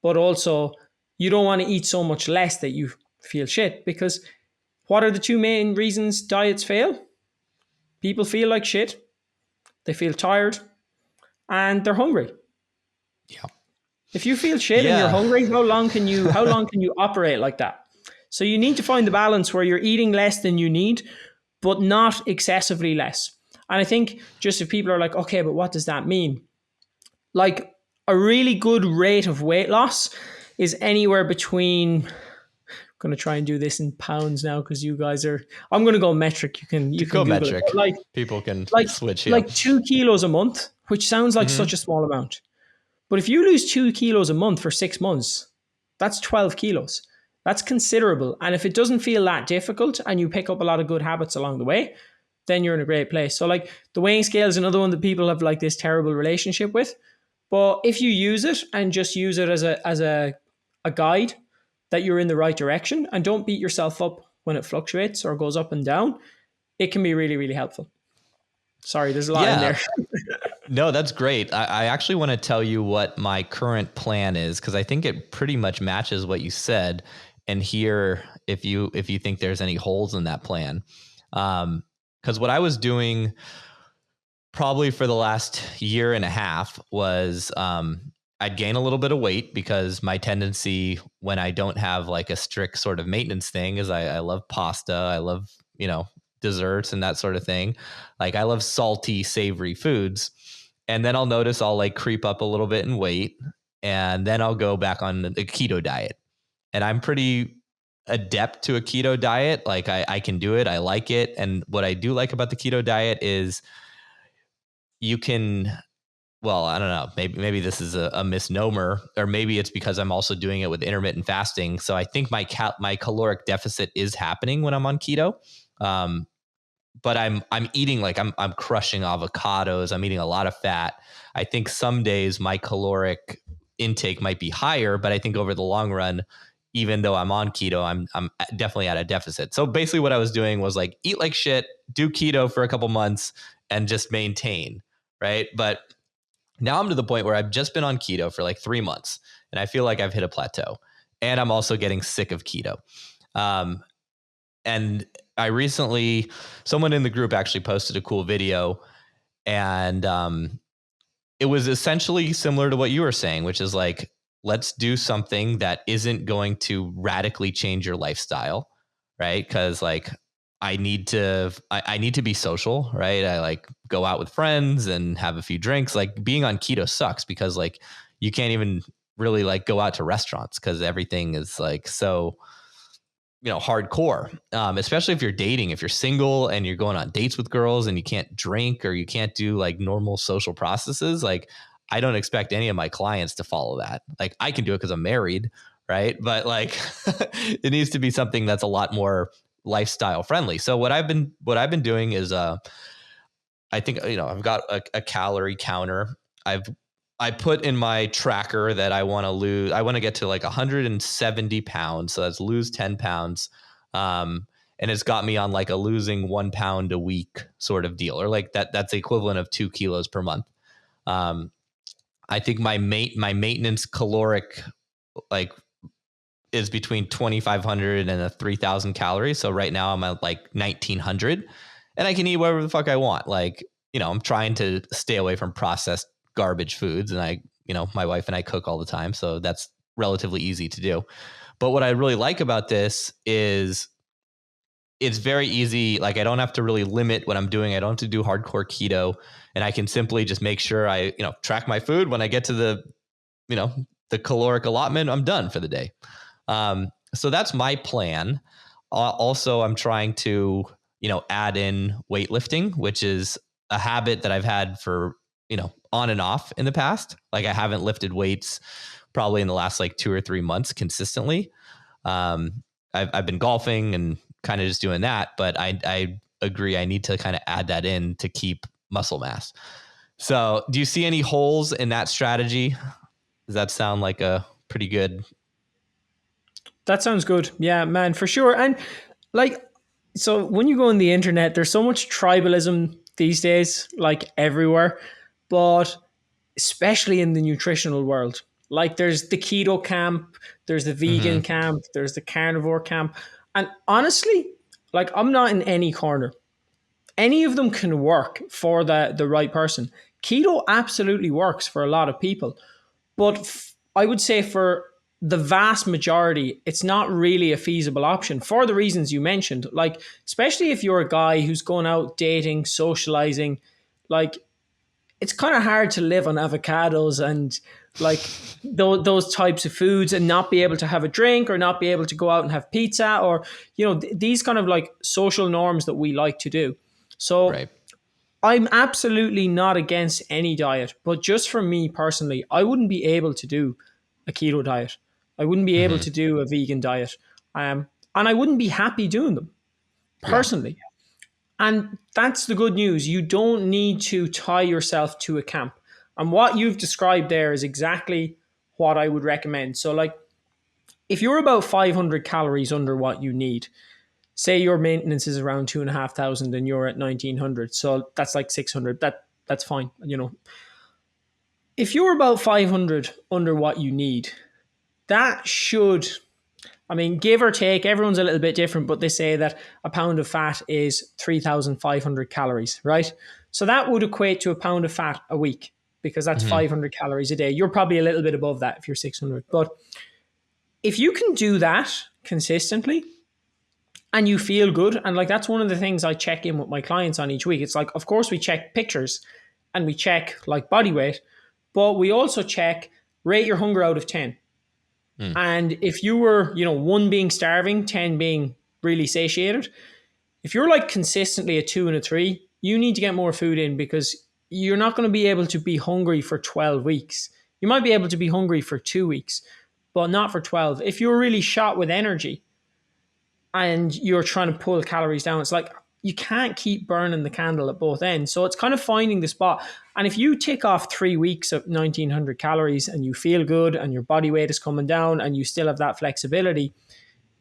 but also you don't want to eat so much less that you feel shit, because what are the 2 main reasons diets fail? People feel like shit, they feel tired, and they're hungry. Yeah. If you feel shit and you're hungry, how long can you operate like that? So you need to find the balance where you're eating less than you need, but not excessively less. And I think just if people are like, okay, but what does that mean? Like a really good rate of weight loss is anywhere between, I'm going to try and do this in pounds now because you guys are, I'm going to go metric. You can go Google metric. It. Like, people can switch here. Like 2 kilos a month, which sounds like such a small amount. But if you lose 2 kilos a month for 6 months, that's 12 kilos. That's considerable. And if it doesn't feel that difficult and you pick up a lot of good habits along the way, then you're in a great place. So like the weighing scale is another one that people have like this terrible relationship with. But if you use it and just use it as a guide that you're in the right direction and don't beat yourself up when it fluctuates or goes up and down, it can be really, really helpful. Sorry, there's a lot in there. No, that's great. I actually want to tell you what my current plan is, because I think it pretty much matches what you said, and hear if you think there's any holes in that plan. Because what I was doing probably for the last year and a half was I'd gain a little bit of weight, because my tendency when I don't have like a strict sort of maintenance thing is I love pasta. I love, desserts and that sort of thing. Like I love salty, savory foods. And then I'll notice I'll like creep up a little bit in weight, and then I'll go back on the keto diet. And I'm pretty adept to a keto diet. Like I can do it. I like it. And what I do like about the keto diet is you can, well, I don't know, maybe this is a misnomer, or maybe it's because I'm also doing it with intermittent fasting. So I think my caloric deficit is happening when I'm on keto. But I'm eating, like I'm crushing avocados. I'm eating a lot of fat. I think some days my caloric intake might be higher, but I think over the long run, even though I'm on keto, I'm definitely at a deficit. So basically what I was doing was like eat like shit, do keto for a couple months, and just maintain, right? But Now I'm to the point where I've just been on keto for like 3 months and I feel like I've hit a plateau, and I'm also getting sick of keto. And I recently, someone in the group actually posted a cool video, and it was essentially similar to what you were saying, which is like, let's do something that isn't going to radically change your lifestyle, right? Because like I need to be social, right? I like go out with friends and have a few drinks. Like being on keto sucks because like you can't even really like go out to restaurants because everything is like so, hardcore, especially if you're dating. If you're single and you're going on dates with girls and you can't drink or you can't do like normal social processes, like I don't expect any of my clients to follow that. Like I can do it because I'm married, right? But like it needs to be something that's a lot more lifestyle friendly. So what I've been doing is I think, I've got a calorie counter. I put in my tracker that I want to get to like 170 pounds. So that's lose 10 pounds. And it's got me on like a losing 1 pound a week sort of deal, or like that's the equivalent of 2 kilos per month. I think my maintenance caloric like is between 2,500 and 3,000 calories. So right now I'm at like 1,900 and I can eat whatever the fuck I want. Like, I'm trying to stay away from processed garbage foods, and my wife and I cook all the time, so that's relatively easy to do. But what I really like about this is it's very easy. Like I don't have to really limit what I'm doing. I don't have to do hardcore keto, and I can simply just make sure I, track my food. When I get to the caloric allotment, I'm done for the day. So that's my plan. Also, I'm trying to, add in weightlifting, which is a habit that I've had for, on and off in the past. Like I haven't lifted weights probably in the last like 2 or 3 months consistently. I've been golfing and kind of just doing that, but I agree. I need to kind of add that in to keep muscle mass. So do you see any holes in that strategy? Does that sound like a pretty good? That sounds good. Yeah, man, for sure. And like, so when you go on the internet, there's so much tribalism these days, like everywhere, but especially in the nutritional world. Like there's the keto camp, there's the vegan camp, there's the carnivore camp. And honestly, like I'm not in any corner. Any of them can work for the right person. Keto absolutely works for a lot of people. But I would say for the vast majority, it's not really a feasible option for the reasons you mentioned. Like, especially if you're a guy who's going out dating, socializing, like it's kind of hard to live on avocados and like those types of foods and not be able to have a drink or not be able to go out and have pizza or, these kind of like social norms that we like to do. So Right. I'm absolutely not against any diet, but just for me personally, I wouldn't be able to do a keto diet. I wouldn't be able to do a vegan diet. And I wouldn't be happy doing them personally. Yeah. And that's the good news. You don't need to tie yourself to a camp. And what you've described there is exactly what I would recommend. So like if you're about 500 calories under what you need, say your maintenance is around 2,500 and you're at 1,900. So that's like 600. That's fine. If you're about 500 under what you need, that should, give or take, everyone's a little bit different, but they say that a pound of fat is 3,500 calories, right? So that would equate to a pound of fat a week because that's 500 calories a day. You're probably a little bit above that if you're 600. But if you can do that consistently and you feel good, and like that's one of the things I check in with my clients on each week. It's like, of course, we check pictures and we check like body weight, but we also check rate your hunger out of 10. And if you were, 1 being starving, 10 being really satiated, if you're like consistently a 2 and a 3, you need to get more food in because you're not going to be able to be hungry for 12 weeks. You might be able to be hungry for 2 weeks, but not for 12. If you're really shot with energy and you're trying to pull calories down, it's like you can't keep burning the candle at both ends. So it's kind of finding the spot. And if you tick off 3 weeks of 1,900 calories and you feel good and your body weight is coming down and you still have that flexibility,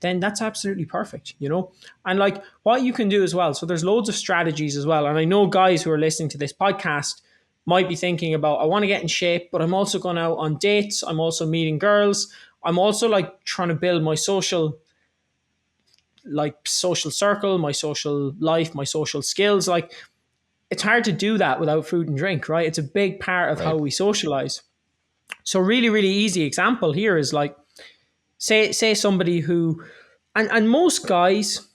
then that's absolutely perfect, And like what you can do as well. So there's loads of strategies as well. And I know guys who are listening to this podcast might be thinking about, I want to get in shape, but I'm also going out on dates. I'm also meeting girls. I'm also like trying to build my social circle, my social life, my social skills. Like, it's hard to do that without food and drink, right? It's a big part of how Right. we socialize. So really, really easy example here is like, say somebody who, and most guys,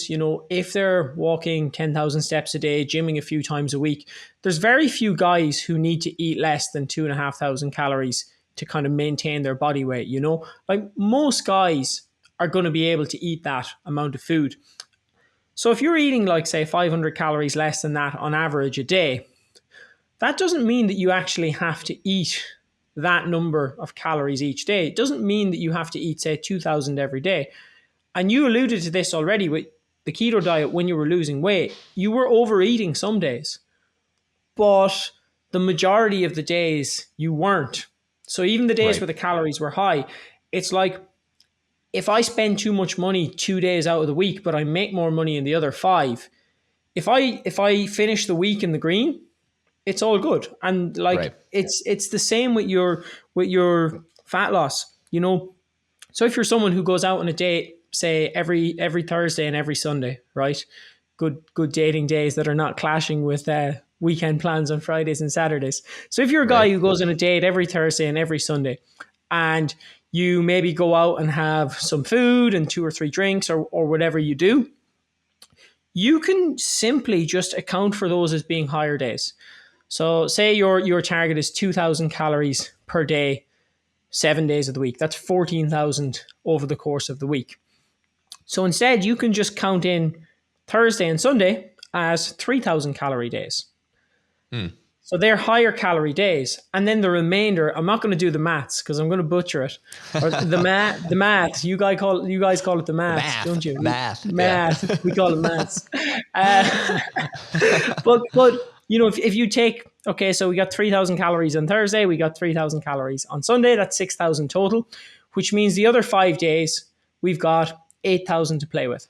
you know, if they're walking 10,000 steps a day, gymming a few times a week, there's very few guys who need to eat less than 2,500 calories to kind of maintain their body weight, you know? Like, most guys are going to be able to eat that amount of food. So if you're eating, like, say, 500 calories less than that on average a day, that doesn't mean that you actually have to eat that number of calories each day. It doesn't mean that you have to eat, say, 2,000 every day. And you alluded to this already with the keto diet when you were losing weight. You were overeating some days, but the majority of the days you weren't. So even the days Right. where the calories were high, it's like, if I spend too much money 2 days out of the week, but I make more money in the other five, if I finish the week in the green, it's all good. And like, Right. it's the same with your fat loss, you know. So if you're someone who goes out on a date, say every Thursday and every Sunday, right? Good dating days that are not clashing with weekend plans on Fridays and Saturdays. So if you're a guy Right. who goes on a date every Thursday and every Sunday, and you maybe go out and have some food and 2 or 3 drinks or whatever you do, you can simply just account for those as being higher days. So say your target is 2,000 calories per day, 7 days of the week. That's 14,000 over the course of the week. So instead, you can just count in Thursday and Sunday as 3,000 calorie days. So they're higher calorie days. And then the remainder, I'm not going to do the maths because I'm going to butcher it. Or the math. You guys call it the maths, don't you? Math. Math. Yeah. We call it maths. But you know, if you take, okay, so we got 3,000 calories on Thursday, we got 3,000 calories on Sunday, that's 6,000 total, which means the other 5 days we've got 8,000 to play with,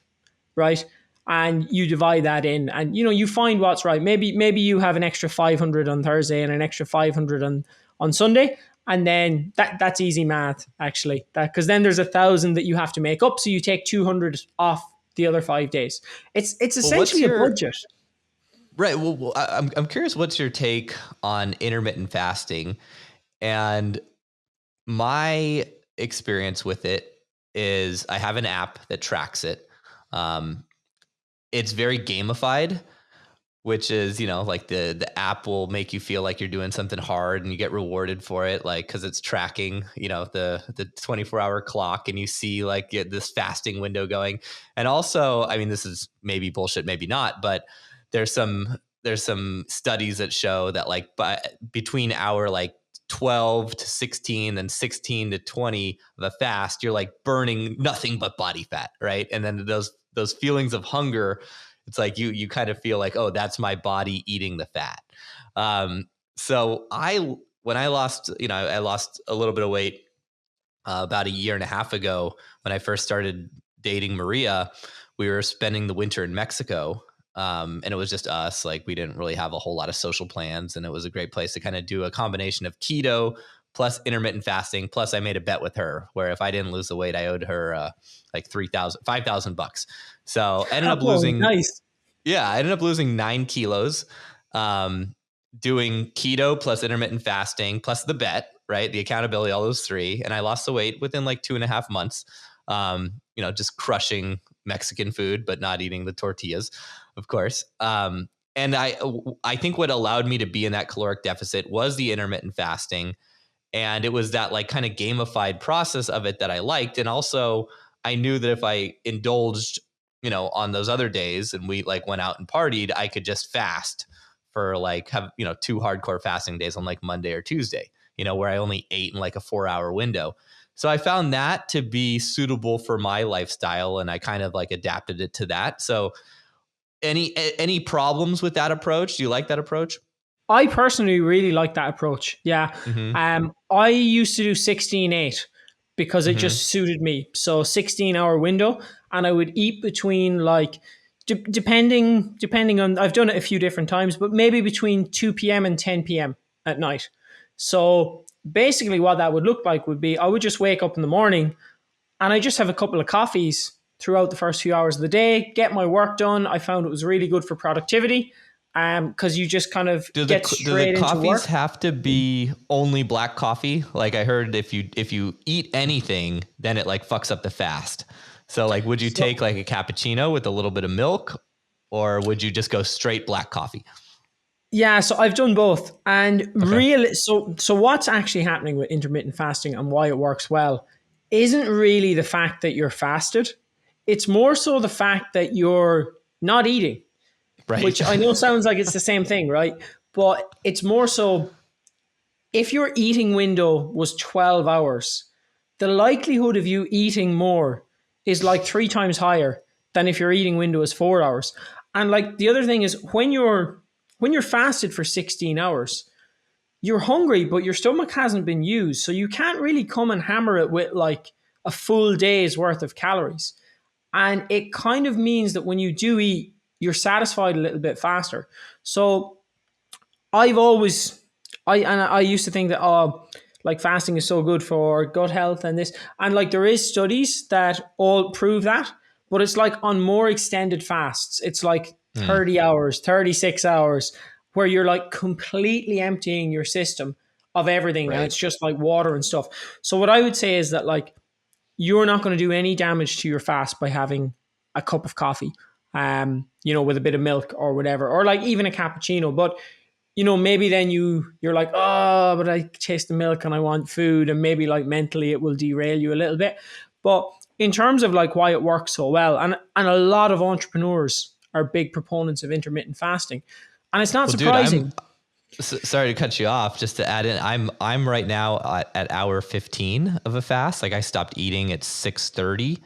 right? And you divide that in, and you know, you find what's right. Maybe you have an extra 500 on Thursday and an extra 500 on Sunday, and then that's easy math actually. That, because then there's 1,000 that you have to make up, so you take 200 off the other 5 days. It's essentially a budget. Right. Well, I'm curious, what's your take on intermittent fasting? And my experience with it is I have an app that tracks it. It's very gamified, which is, you know, like the app will make you feel like you're doing something hard and you get rewarded for it, like, because it's tracking, you know, the 24-hour clock, and you see like this fasting window going. And also, I mean, this is maybe bullshit, maybe not, but there's some studies that show that like between hour like 12 to 16 and 16 to 20 of a fast, you're like burning nothing but body fat, right? And then those feelings of hunger, it's like you kind of feel like, oh, that's my body eating the fat. So when I lost, you know, I lost a little bit of weight about a year and a half ago when I first started dating Maria. We were spending the winter in Mexico. And it was just us. Like, we didn't really have a whole lot of social plans, and it was a great place to kind of do a combination of keto plus intermittent fasting. Plus, I made a bet with her where if I didn't lose the weight, I owed her like $5,000. So I ended up losing. Nice. Yeah, I ended up losing 9 kilos, doing keto plus intermittent fasting plus the bet, right? The accountability, all those three, and I lost the weight within like 2.5 months. You know, just crushing Mexican food, but not eating the tortillas, of course. And I think what allowed me to be in that caloric deficit was the intermittent fasting. And it was that like kind of gamified process of it that I liked. And also I knew that if I indulged, you know, on those other days and we like went out and partied, I could just fast for like have, you know, 2 hardcore fasting days on like Monday or Tuesday, you know, where I only ate in like a 4-hour window. So I found that to be suitable for my lifestyle, and I kind of like adapted it to that. So any problems with that approach? Do you like that approach? I personally really like that approach. Yeah. Mm-hmm. I used to do 16-8 because it Mm-hmm. just suited me. So 16-hour window, and I would eat between like depending on, I've done it a few different times, but maybe between 2 p.m. and 10 p.m. at night. So basically what that would look like would be I would just wake up in the morning and I just have a couple of coffees throughout the first few hours of the day, get my work done. I found it was really good for productivity because you just kind of get straight into work. Do the coffees have to be only black coffee? Like I heard if you eat anything, then it like fucks up the fast. So like, would you take like a cappuccino with a little bit of milk, or would you just go straight black coffee? Yeah, so I've done both. And really, so what's actually happening with intermittent fasting and why it works well isn't really the fact that you're fasted. It's more so the fact that you're not eating, right? Which I know sounds like it's the same thing, right? But it's more so if your eating window was 12 hours, the likelihood of you eating more is like 3 times higher than if your eating window is 4 hours. And like the other thing is when you're fasted for 16 hours, you're hungry, but your stomach hasn't been used. So you can't really come and hammer it with like a full day's worth of calories. And it kind of means that when you do eat, you're satisfied a little bit faster. So I used to think that, like fasting is so good for gut health and this. And like there is studies that all prove that, but it's like on more extended fasts. It's like 30 hours, 36 hours, where you're like completely emptying your system of everything. Right. And it's just like water and stuff. So what I would say is that like, you're not going to do any damage to your fast by having a cup of coffee, with a bit of milk or whatever, or like even a cappuccino. But, maybe then you're like, oh, but I taste the milk and I want food. And maybe like mentally it will derail you a little bit. But in terms of like why it works so well, and a lot of entrepreneurs are big proponents of intermittent fasting. And it's not surprising. Dude, sorry to cut you off. Just to add in, I'm right now at hour 15 of a fast. Like I stopped eating at 6:30,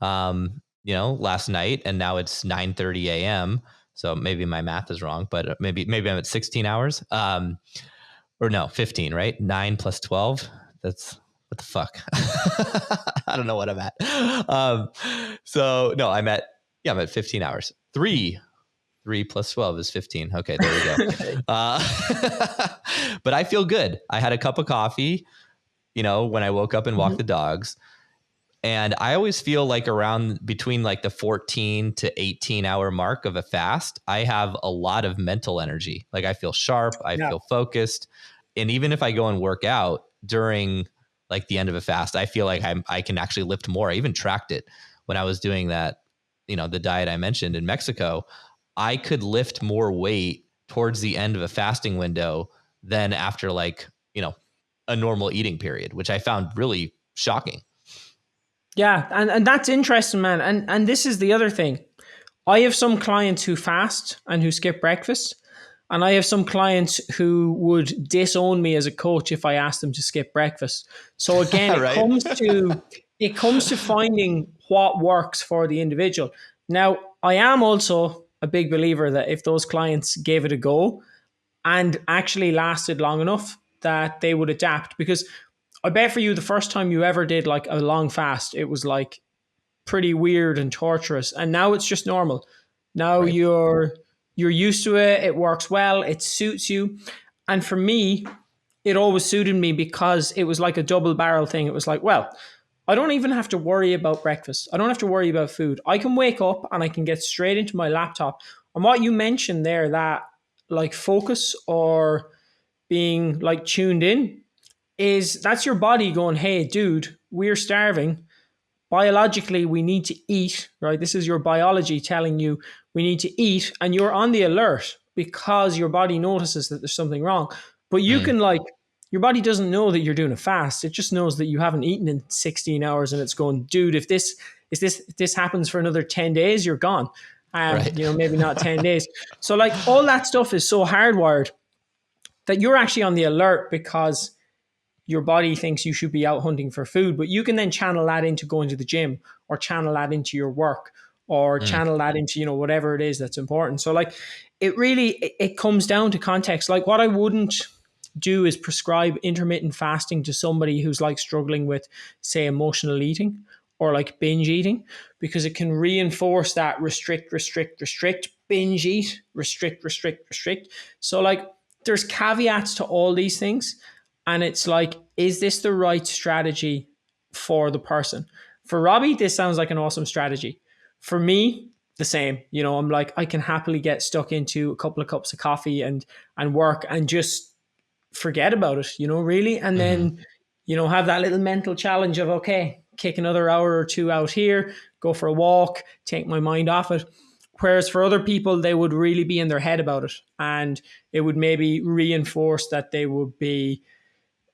last night, and now it's 9:30 a.m. So maybe my math is wrong, but maybe I'm at 16 hours. Or no, 15, right? 9 plus 12. That's what the fuck. I don't know what I'm at. So no, I'm at 15 hours. 3 plus 12 is 15. Okay, there we go. But I feel good. I had a cup of coffee, when I woke up and walked the dogs. And I always feel like around between like the 14 to 18 hour mark of a fast, I have a lot of mental energy. Like I feel sharp, I feel focused. And even if I go and work out during like the end of a fast, I feel like I can actually lift more. I even tracked it when I was doing that, the diet I mentioned in Mexico. I could lift more weight towards the end of a fasting window than after like, a normal eating period, which I found really shocking. Yeah. And that's interesting, man. And this is the other thing. I have some clients who fast and who skip breakfast. And I have some clients who would disown me as a coach if I asked them to skip breakfast. So again, right. it comes to finding what works for the individual. Now, I am also a big believer that if those clients gave it a go and actually lasted long enough, that they would adapt. Because I bet for you, the first time you ever did like a long fast, it was like pretty weird and torturous. And now it's just normal. Now right. You're used to it. It works well. It suits you. And for me, it always suited me because it was like a double barrel thing. It was like, well, I don't even have to worry about breakfast. I don't have to worry about food. I can wake up and I can get straight into my laptop. And what you mentioned there, that like focus or being like tuned in, that's your body going, hey, dude, we're starving. Biologically, we need to eat, right? This is your biology telling you we need to eat, and you're on the alert because your body notices that there's something wrong. But you can like, your body doesn't know that you're doing a fast. It just knows that you haven't eaten in 16 hours and it's going, dude, if this happens for another 10 days, you're gone. Right. Maybe not 10 days. So like all that stuff is so hardwired that you're actually on the alert because your body thinks you should be out hunting for food, but you can then channel that into going to the gym or channel that into your work or channel that into, whatever it is that's important. So like it comes down to context. Like what I wouldn't do is prescribe intermittent fasting to somebody who's like struggling with, say, emotional eating or like binge eating, because it can reinforce that restrict, restrict, restrict, binge eat, restrict, restrict, restrict. So like there's caveats to all these things. And it's like, is this the right strategy for the person? For Robbie, this sounds like an awesome strategy. For me, the same. You know, I'm like, I can happily get stuck into a couple of cups of coffee and work and just forget about it, you know, really. And then, you know, have that little mental challenge of, okay, kick another hour or two out here, go for a walk, take my mind off it. Whereas for other people, they would really be in their head about it. And it would maybe reinforce that they would be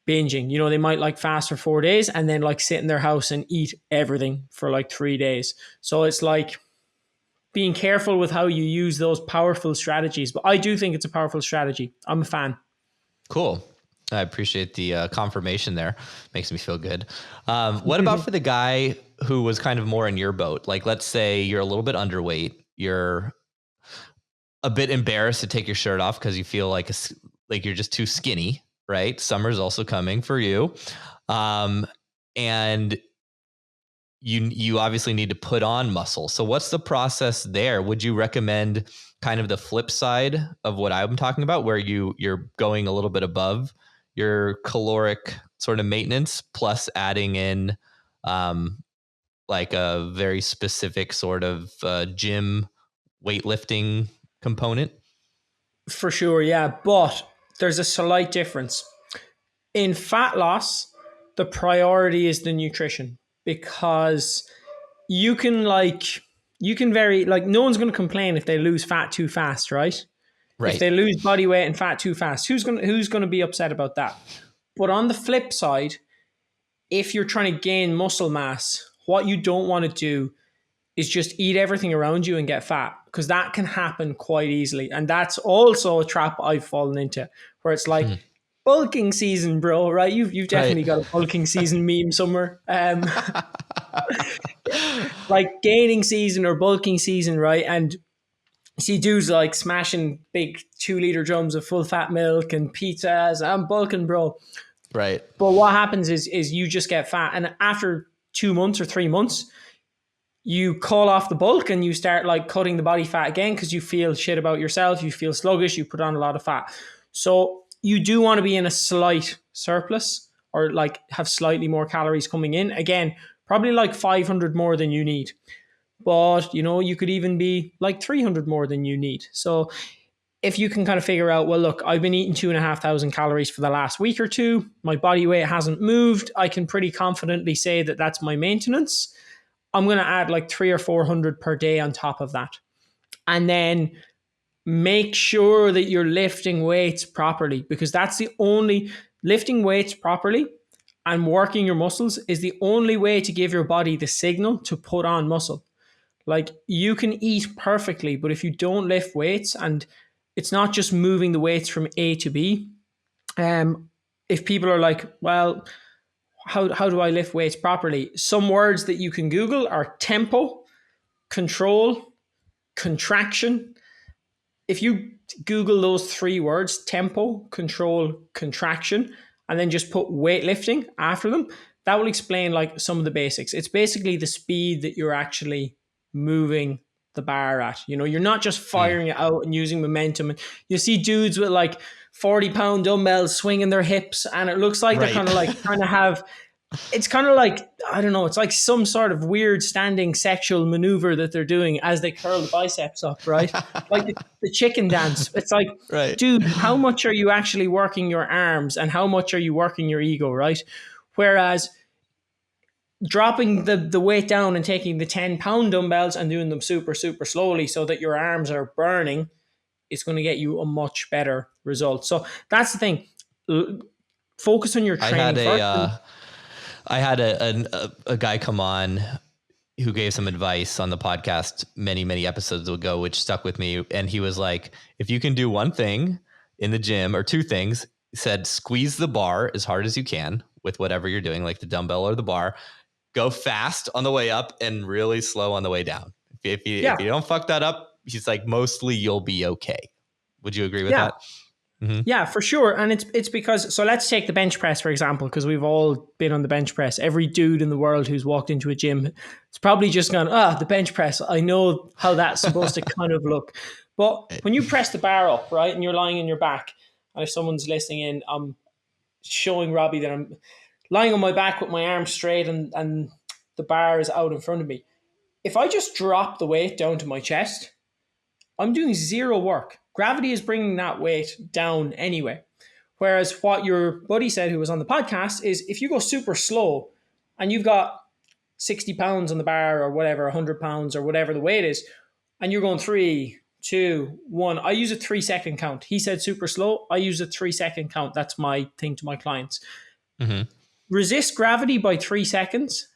binging. You know, they might like fast for 4 days and then like sit in their house and eat everything for like 3 days. So it's like being careful with how you use those powerful strategies. But I do think it's a powerful strategy. I'm a fan. Cool. I appreciate the confirmation there. Makes me feel good. What about for the guy who was kind of more in your boat? Like, let's say you're a little bit underweight. You're a bit embarrassed to take your shirt off because you feel like you're just too skinny, right? Summer's also coming for you. And you obviously need to put on muscle. So what's the process there? Would you recommend kind of the flip side of what I'm talking about, where you're going a little bit above your caloric sort of maintenance plus adding in like a very specific sort of gym weightlifting component? For sure, yeah. But there's a slight difference. In fat loss, the priority is the nutrition, because you can very, like, no one's going to complain if they lose fat too fast, right? Right. If they lose body weight and fat too fast, who's going to be upset about that? But on the flip side, if you're trying to gain muscle mass, what you don't want to do is just eat everything around you and get fat, because that can happen quite easily. And that's also a trap I've fallen into, where it's like, bulking season, bro, right? You've definitely got a bulking season meme somewhere. Like gaining season or bulking season, right? And see dudes like smashing big 2-liter drums of full fat milk and pizzas. I'm bulking, bro. Right. But what happens is you just get fat. And after 2 months or 3 months, you call off the bulk and you start like cutting the body fat again, because you feel shit about yourself. You feel sluggish. You put on a lot of fat. So you do want to be in a slight surplus, or like have slightly more calories coming in. Again, probably like 500 more than you need. But, you know, you could even be like 300 more than you need. So if you can kind of figure out, well, look, I've been eating 2,500 calories for the last week or two. My body weight hasn't moved. I can pretty confidently say that that's my maintenance. I'm going to add like 300 or 400 per day on top of that. And then make sure that you're lifting weights properly, because that's the only, lifting weights properly and working your muscles is the only way to give your body the signal to put on muscle. Like, you can eat perfectly, but if you don't lift weights, and it's not just moving the weights from A to B. If people are like, well, how do I lift weights properly? Some words that you can Google are tempo, control, contraction. If you Google those 3 words, tempo, control, contraction, and then just put weightlifting after them, that will explain like some of the basics. It's basically the speed that you're actually moving the bar at. You know, you're not just firing it out and using momentum. And you see dudes with like 40-pound dumbbells swinging their hips, and it looks like they're kind of like trying to have, it's kind of like, I don't know, it's like some sort of weird standing sexual maneuver that they're doing as they curl the biceps up, right? Like the chicken dance. It's like, dude, how much are you actually working your arms and how much are you working your ego, right? Whereas dropping the weight down and taking the 10-pound dumbbells and doing them super, super slowly so that your arms are burning is going to get you a much better result. So that's the thing. Focus on your training first. I had a guy come on who gave some advice on the podcast many, many episodes ago, which stuck with me. And he was like, if you can do one thing in the gym, or 2 things, he said, squeeze the bar as hard as you can with whatever you're doing, like the dumbbell or the bar. Go fast on the way up and really slow on the way down. If you don't fuck that up, he's like, mostly you'll be okay. Would you agree with that? Yeah, for sure. And it's because, so let's take the bench press, for example, because we've all been on the bench press. Every dude in the world who's walked into a gym, it's probably just gone, the bench press. I know how that's supposed to kind of look. But when you press the bar up, right, and you're lying on your back, and if someone's listening in, I'm showing Robbie that I'm lying on my back with my arms straight and the bar is out in front of me. If I just drop the weight down to my chest, I'm doing zero work. Gravity is bringing that weight down anyway. Whereas what your buddy said, who was on the podcast, is if you go super slow and you've got 60 pounds on the bar or whatever, 100 pounds or whatever the weight is, and you're going 3, 2, 1. I use a 3-second count. He said super slow. I use a 3-second count. That's my thing to my clients. Resist gravity by 3 seconds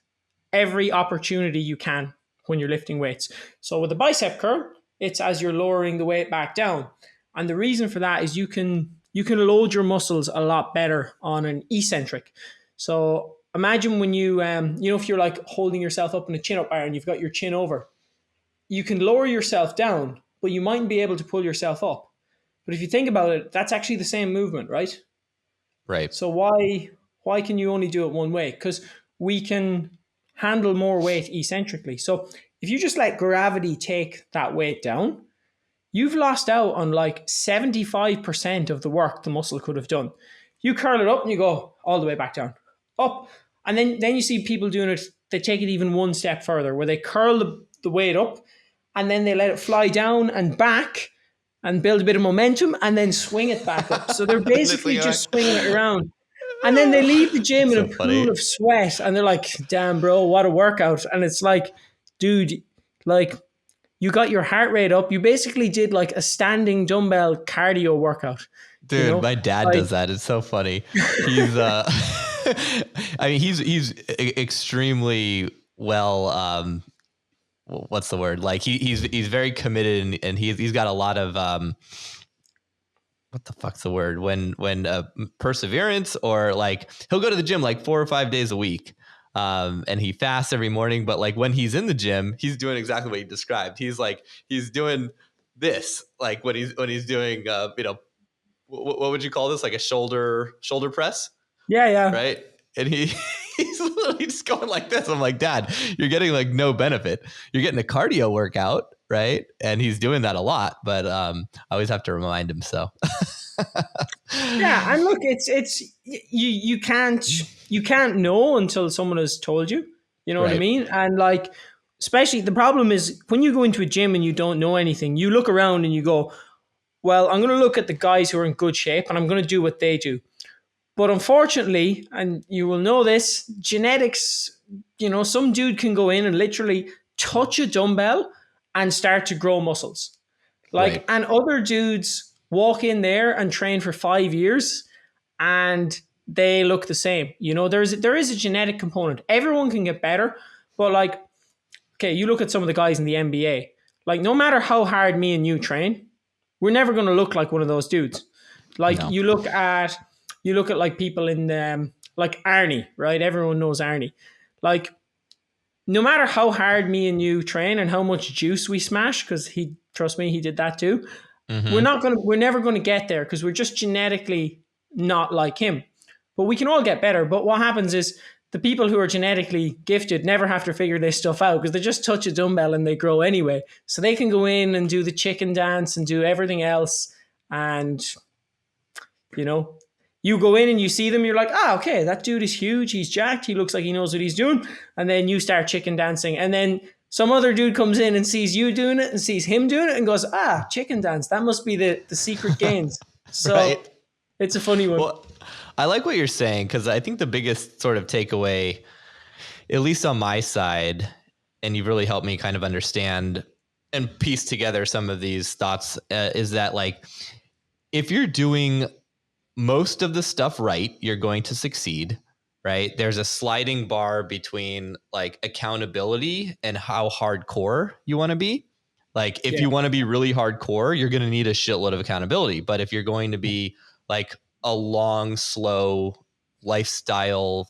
every opportunity you can when you're lifting weights. So with the bicep curl, it's as you're lowering the weight back down. And the reason for that is you can load your muscles a lot better on an eccentric. So imagine when you if you're like holding yourself up in a chin-up bar and you've got your chin over, you can lower yourself down, but you mightn't be able to pull yourself up. But if you think about it, that's actually the same movement, right? Right. So why can you only do it one way? Because we can handle more weight eccentrically. So if you just let gravity take that weight down, you've lost out on like 75% of the work the muscle could have done. You curl it up and you go all the way back down, up. And then you see people doing it, they take it even one step further, where they curl the weight up and then they let it fly down and back and build a bit of momentum and then swing it back up. So they're basically just swinging it around. And then they leave the gym in a pool of sweat and they're like, damn, bro, what a workout. And it's like, dude, like you got your heart rate up. You basically did like a standing dumbbell cardio workout. Dude, my dad does that. It's so funny. He's, I mean, he's extremely well, what's the word? Like he's very committed and he's got a lot of, what the fuck's the word? When perseverance, or like he'll go to the gym like 4 or 5 days a week. And he fasts every morning, but like when he's in the gym, he's doing exactly what he described. He's doing this, like when he's doing, what would you call this? Like a shoulder press? Yeah. Right. And he's literally just going like this. I'm like, Dad, you're getting like no benefit. You're getting a cardio workout, right? And he's doing that a lot, but I always have to remind him. So yeah, and look, it's you can't know until someone has told you. You know what I mean? And like, especially the problem is when you go into a gym and you don't know anything, you look around and you go, well, I'm going to look at the guys who are in good shape and I'm going to do what they do. But unfortunately, and you will know this, genetics, some dude can go in and literally touch a dumbbell and start to grow muscles. And other dudes walk in there and train for 5 years and they look the same. There is a genetic component. Everyone can get better, but like, okay, you look at some of the guys in the NBA, like no matter how hard me and you train, we're never going to look like one of those dudes. Like no. You look at like people in like Arnie, right? Everyone knows Arnie. Like no matter how hard me and you train and how much juice we smash, because trust me, he did that too. Mm-hmm. We're never going to get there because we're just genetically not like him. But we can all get better. But what happens is the people who are genetically gifted never have to figure this stuff out because they just touch a dumbbell and they grow anyway. So they can go in and do the chicken dance and do everything else. And, you go in and you see them, you're like, okay, that dude is huge. He's jacked. He looks like he knows what he's doing. And then you start chicken dancing. And then some other dude comes in and sees you doing it and sees him doing it and goes, chicken dance. That must be the secret gains. So It's a funny one. Well, I like what you're saying because I think the biggest sort of takeaway, at least on my side, and you've really helped me kind of understand and piece together some of these thoughts, is that like, if you're doing most of the stuff right, you're going to succeed, right? There's a sliding bar between like accountability and how hardcore you want to be. Like if you want to be really hardcore, you're going to need a shitload of accountability. But if you're going to be like a long, slow lifestyle,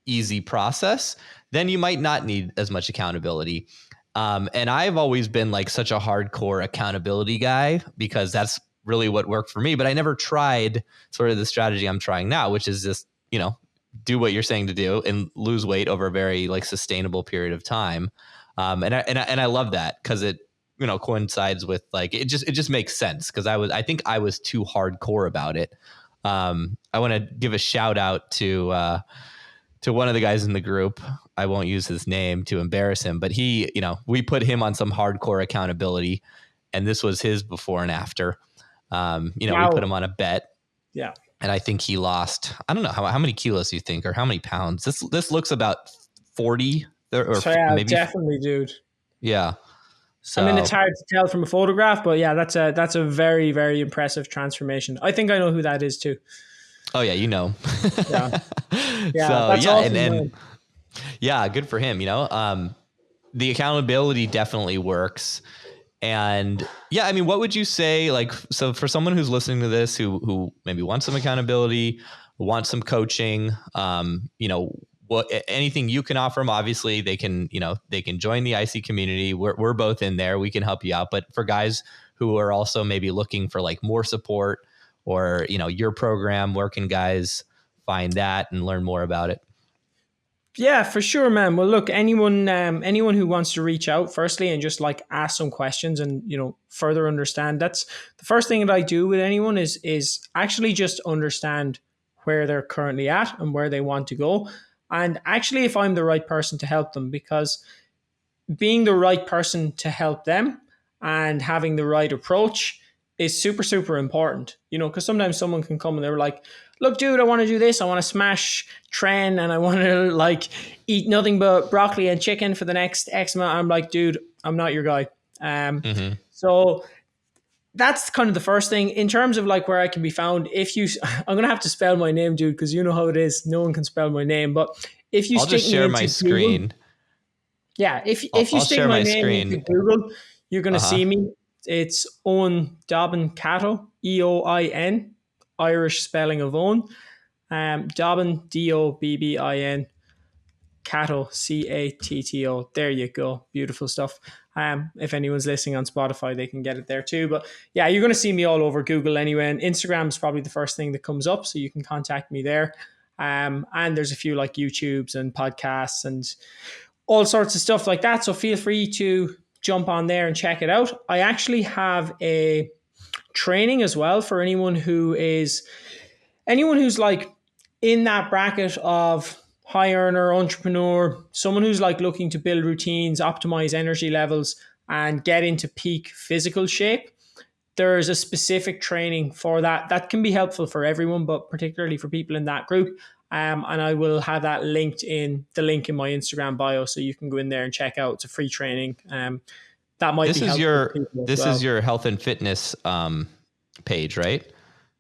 easy process, then you might not need as much accountability. And I've always been like such a hardcore accountability guy because that's really what worked for me, but I never tried sort of the strategy I'm trying now, which is just, do what you're saying to do and lose weight over a very like sustainable period of time. And I love that because it, coincides with like, it just makes sense. Cause I think I was too hardcore about it. I want to give a shout out to one of the guys in the group. I won't use his name to embarrass him, but he, we put him on some hardcore accountability, and this was his before and after. Wow. We put him on a bet. Yeah. And I think he lost, I don't know how many kilos you think, or how many pounds. This looks about 40 or so yeah, maybe definitely, dude. Yeah. So, I mean, it's hard to tell from a photograph, but yeah, that's a very, very impressive transformation. I think I know who that is too. Oh yeah, Yeah. Yeah. So that's yeah, awesome, and yeah, good for him. The accountability definitely works. And yeah, I mean, what would you say, like, so for someone who's listening to this, who maybe wants some accountability, wants some coaching, what anything you can offer them? Obviously they can join the IC community. We're both in there. We can help you out. But for guys who are also maybe looking for like more support or, your program, where can guys find that and learn more about it? Yeah, for sure, man. Well, look, anyone who wants to reach out firstly and just like ask some questions and, further understand, that's the first thing that I do with anyone is actually just understand where they're currently at and where they want to go. And actually, if I'm the right person to help them, because being the right person to help them and having the right approach is super, super important, because sometimes someone can come and they're like, look, dude, I want to do this. I want to smash trend and I want to like eat nothing but broccoli and chicken for the next X amount. I'm like, dude, I'm not your guy. So that's kind of the first thing in terms of like where I can be found. I'm going to have to spell my name, dude, because you know how it is. No one can spell my name, but if you I'll just share my screen. Yeah. If you stick my name into Google, you're going to see me. It's Eoin Dobbin Catto, Eoin, Irish spelling of Owen. Dobbin, Dobbin, Catto, Catto. There you go. Beautiful stuff. If anyone's listening on Spotify, they can get it there too. But yeah, you're going to see me all over Google anyway. And Instagram is probably the first thing that comes up. So you can contact me there. And there's a few like YouTubes and podcasts and all sorts of stuff like that. So feel free to jump on there and check it out. I actually have a training as well for anyone who's like in that bracket of high earner, entrepreneur, someone who's like looking to build routines, optimize energy levels, and get into peak physical shape. There's a specific training for that. That can be helpful for everyone, but particularly for people in that group. And I will have that linked in the link in my Instagram bio, so you can go in there and check out. It's a free training. That might be helpful. This is your health and fitness page, right?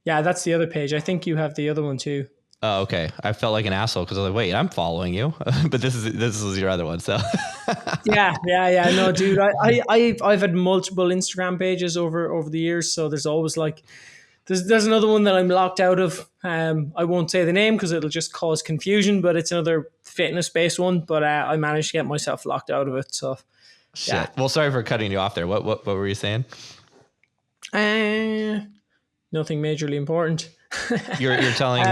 Yeah, that's the other page. I think you have the other one too. Oh, okay. I felt like an asshole because I was like, wait, I'm following you, but this is your other one. So yeah. No, dude, I've had multiple Instagram pages over the years, so there's always like there's another one that I'm locked out of. I won't say the name because it'll just cause confusion, but it's another fitness based one. But I managed to get myself locked out of it. So shit. Yeah. Well, sorry for cutting you off there. What were you saying? Nothing majorly important. You're telling.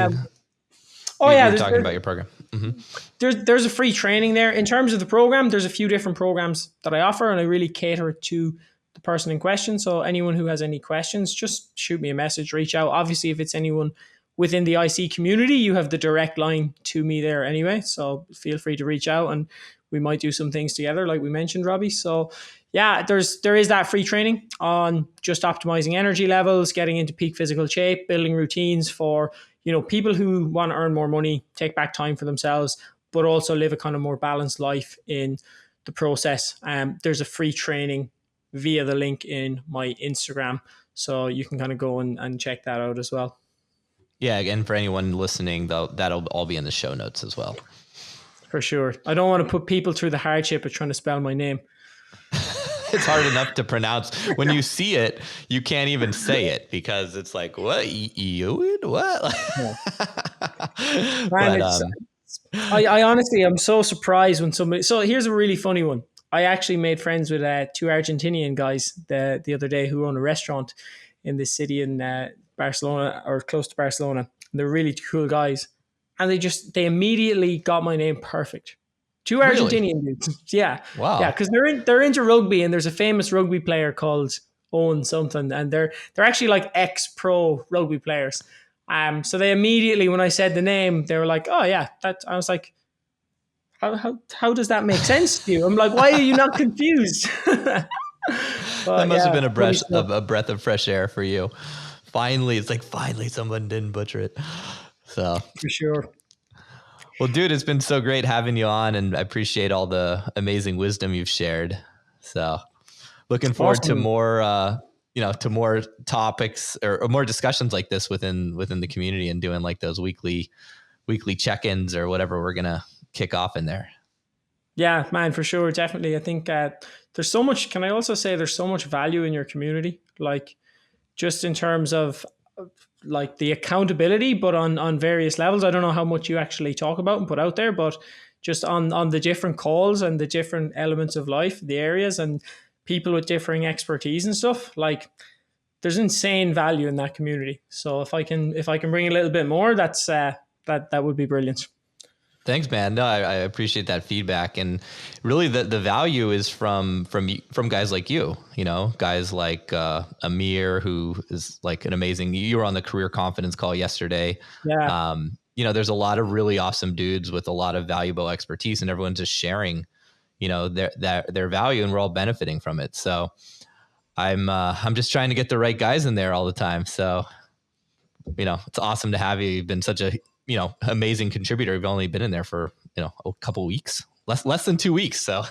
You're talking about your program. Mm-hmm. There's a free training there. In terms of the program, there's a few different programs that I offer, and I really cater it to the person in question. So anyone who has any questions, just shoot me a message, reach out. Obviously, if it's anyone within the IC community, you have the direct line to me there anyway. So feel free to reach out, and we might do some things together, like we mentioned, Robbie. So yeah, there is that free training on just optimizing energy levels, getting into peak physical shape, building routines for people who want to earn more money, take back time for themselves, but also live a kind of more balanced life in the process. There's a free training via the link in my Instagram, so you can kind of go and check that out as well. Yeah, again, for anyone listening, though, that'll all be in the show notes as well. For sure. I don't want to put people through the hardship of trying to spell my name. It's hard enough to pronounce. When you see it, you can't even say it because it's like, what? Eoin? What? Yeah. Man, I honestly, I'm so surprised when somebody... So here's a really funny one. I actually made friends with two Argentinian guys the other day who own a restaurant in this city in Barcelona, or close to Barcelona. And they're really cool guys. And they immediately got my name perfect. Two Really? Argentinian dudes. Yeah. Wow. Yeah, because they're into rugby, and there's a famous rugby player called Eoin something, and they're actually like ex-pro rugby players. So they immediately, when I said the name, they were like, "Oh yeah, that." I was like, "How does that make sense to you?" I'm like, "Why are you not confused?" That must have been a breath of fresh air for you. Finally, it's like finally someone didn't butcher it. So for sure. Well, dude, it's been so great having you on, and I appreciate all the amazing wisdom you've shared. So looking forward to more, to more topics or more discussions like this within the community, and doing like those weekly check-ins or whatever we're going to kick off in there. Yeah, man, for sure. Definitely. I think there's so much, can I also say there's so much value in your community, like just in terms of like the accountability, but on various levels. I don't know how much you actually talk about and put out there, but just on the different calls and the different elements of life, the areas and people with differing expertise and stuff, like there's insane value in that community. So if I can bring a little bit more, that's that would be brilliant. Thanks, man. No, I appreciate that feedback, and really the value is from guys like you. You know, guys like Amir, who is like an amazing. You were on the career confidence call yesterday. Yeah. There's a lot of really awesome dudes with a lot of valuable expertise, and everyone's just sharing, their value, and we're all benefiting from it. So I'm just trying to get the right guys in there all the time. So, it's awesome to have you. You've been such a amazing contributor. We've only been in there for, a couple weeks, less than 2 weeks. So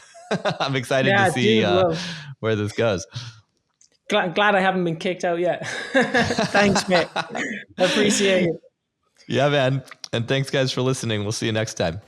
I'm excited to see where this goes. Glad I haven't been kicked out yet. Thanks, mate. I appreciate it. Yeah, man. And thanks guys for listening. We'll see you next time.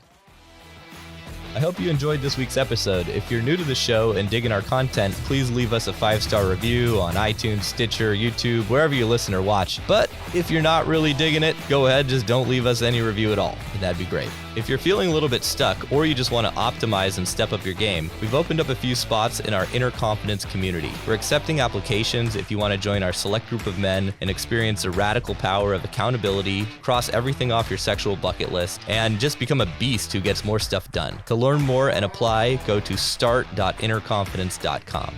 I hope you enjoyed this week's episode. If you're new to the show and digging our content, please leave us a 5-star review on iTunes, Stitcher, YouTube, wherever you listen or watch. But if you're not really digging it, go ahead, just don't leave us any review at all. That'd be great. If you're feeling a little bit stuck, or you just want to optimize and step up your game, we've opened up a few spots in our Inner Confidence community. We're accepting applications if you want to join our select group of men and experience the radical power of accountability, cross everything off your sexual bucket list, and just become a beast who gets more stuff done. To learn more and apply, go to start.innerconfidence.com.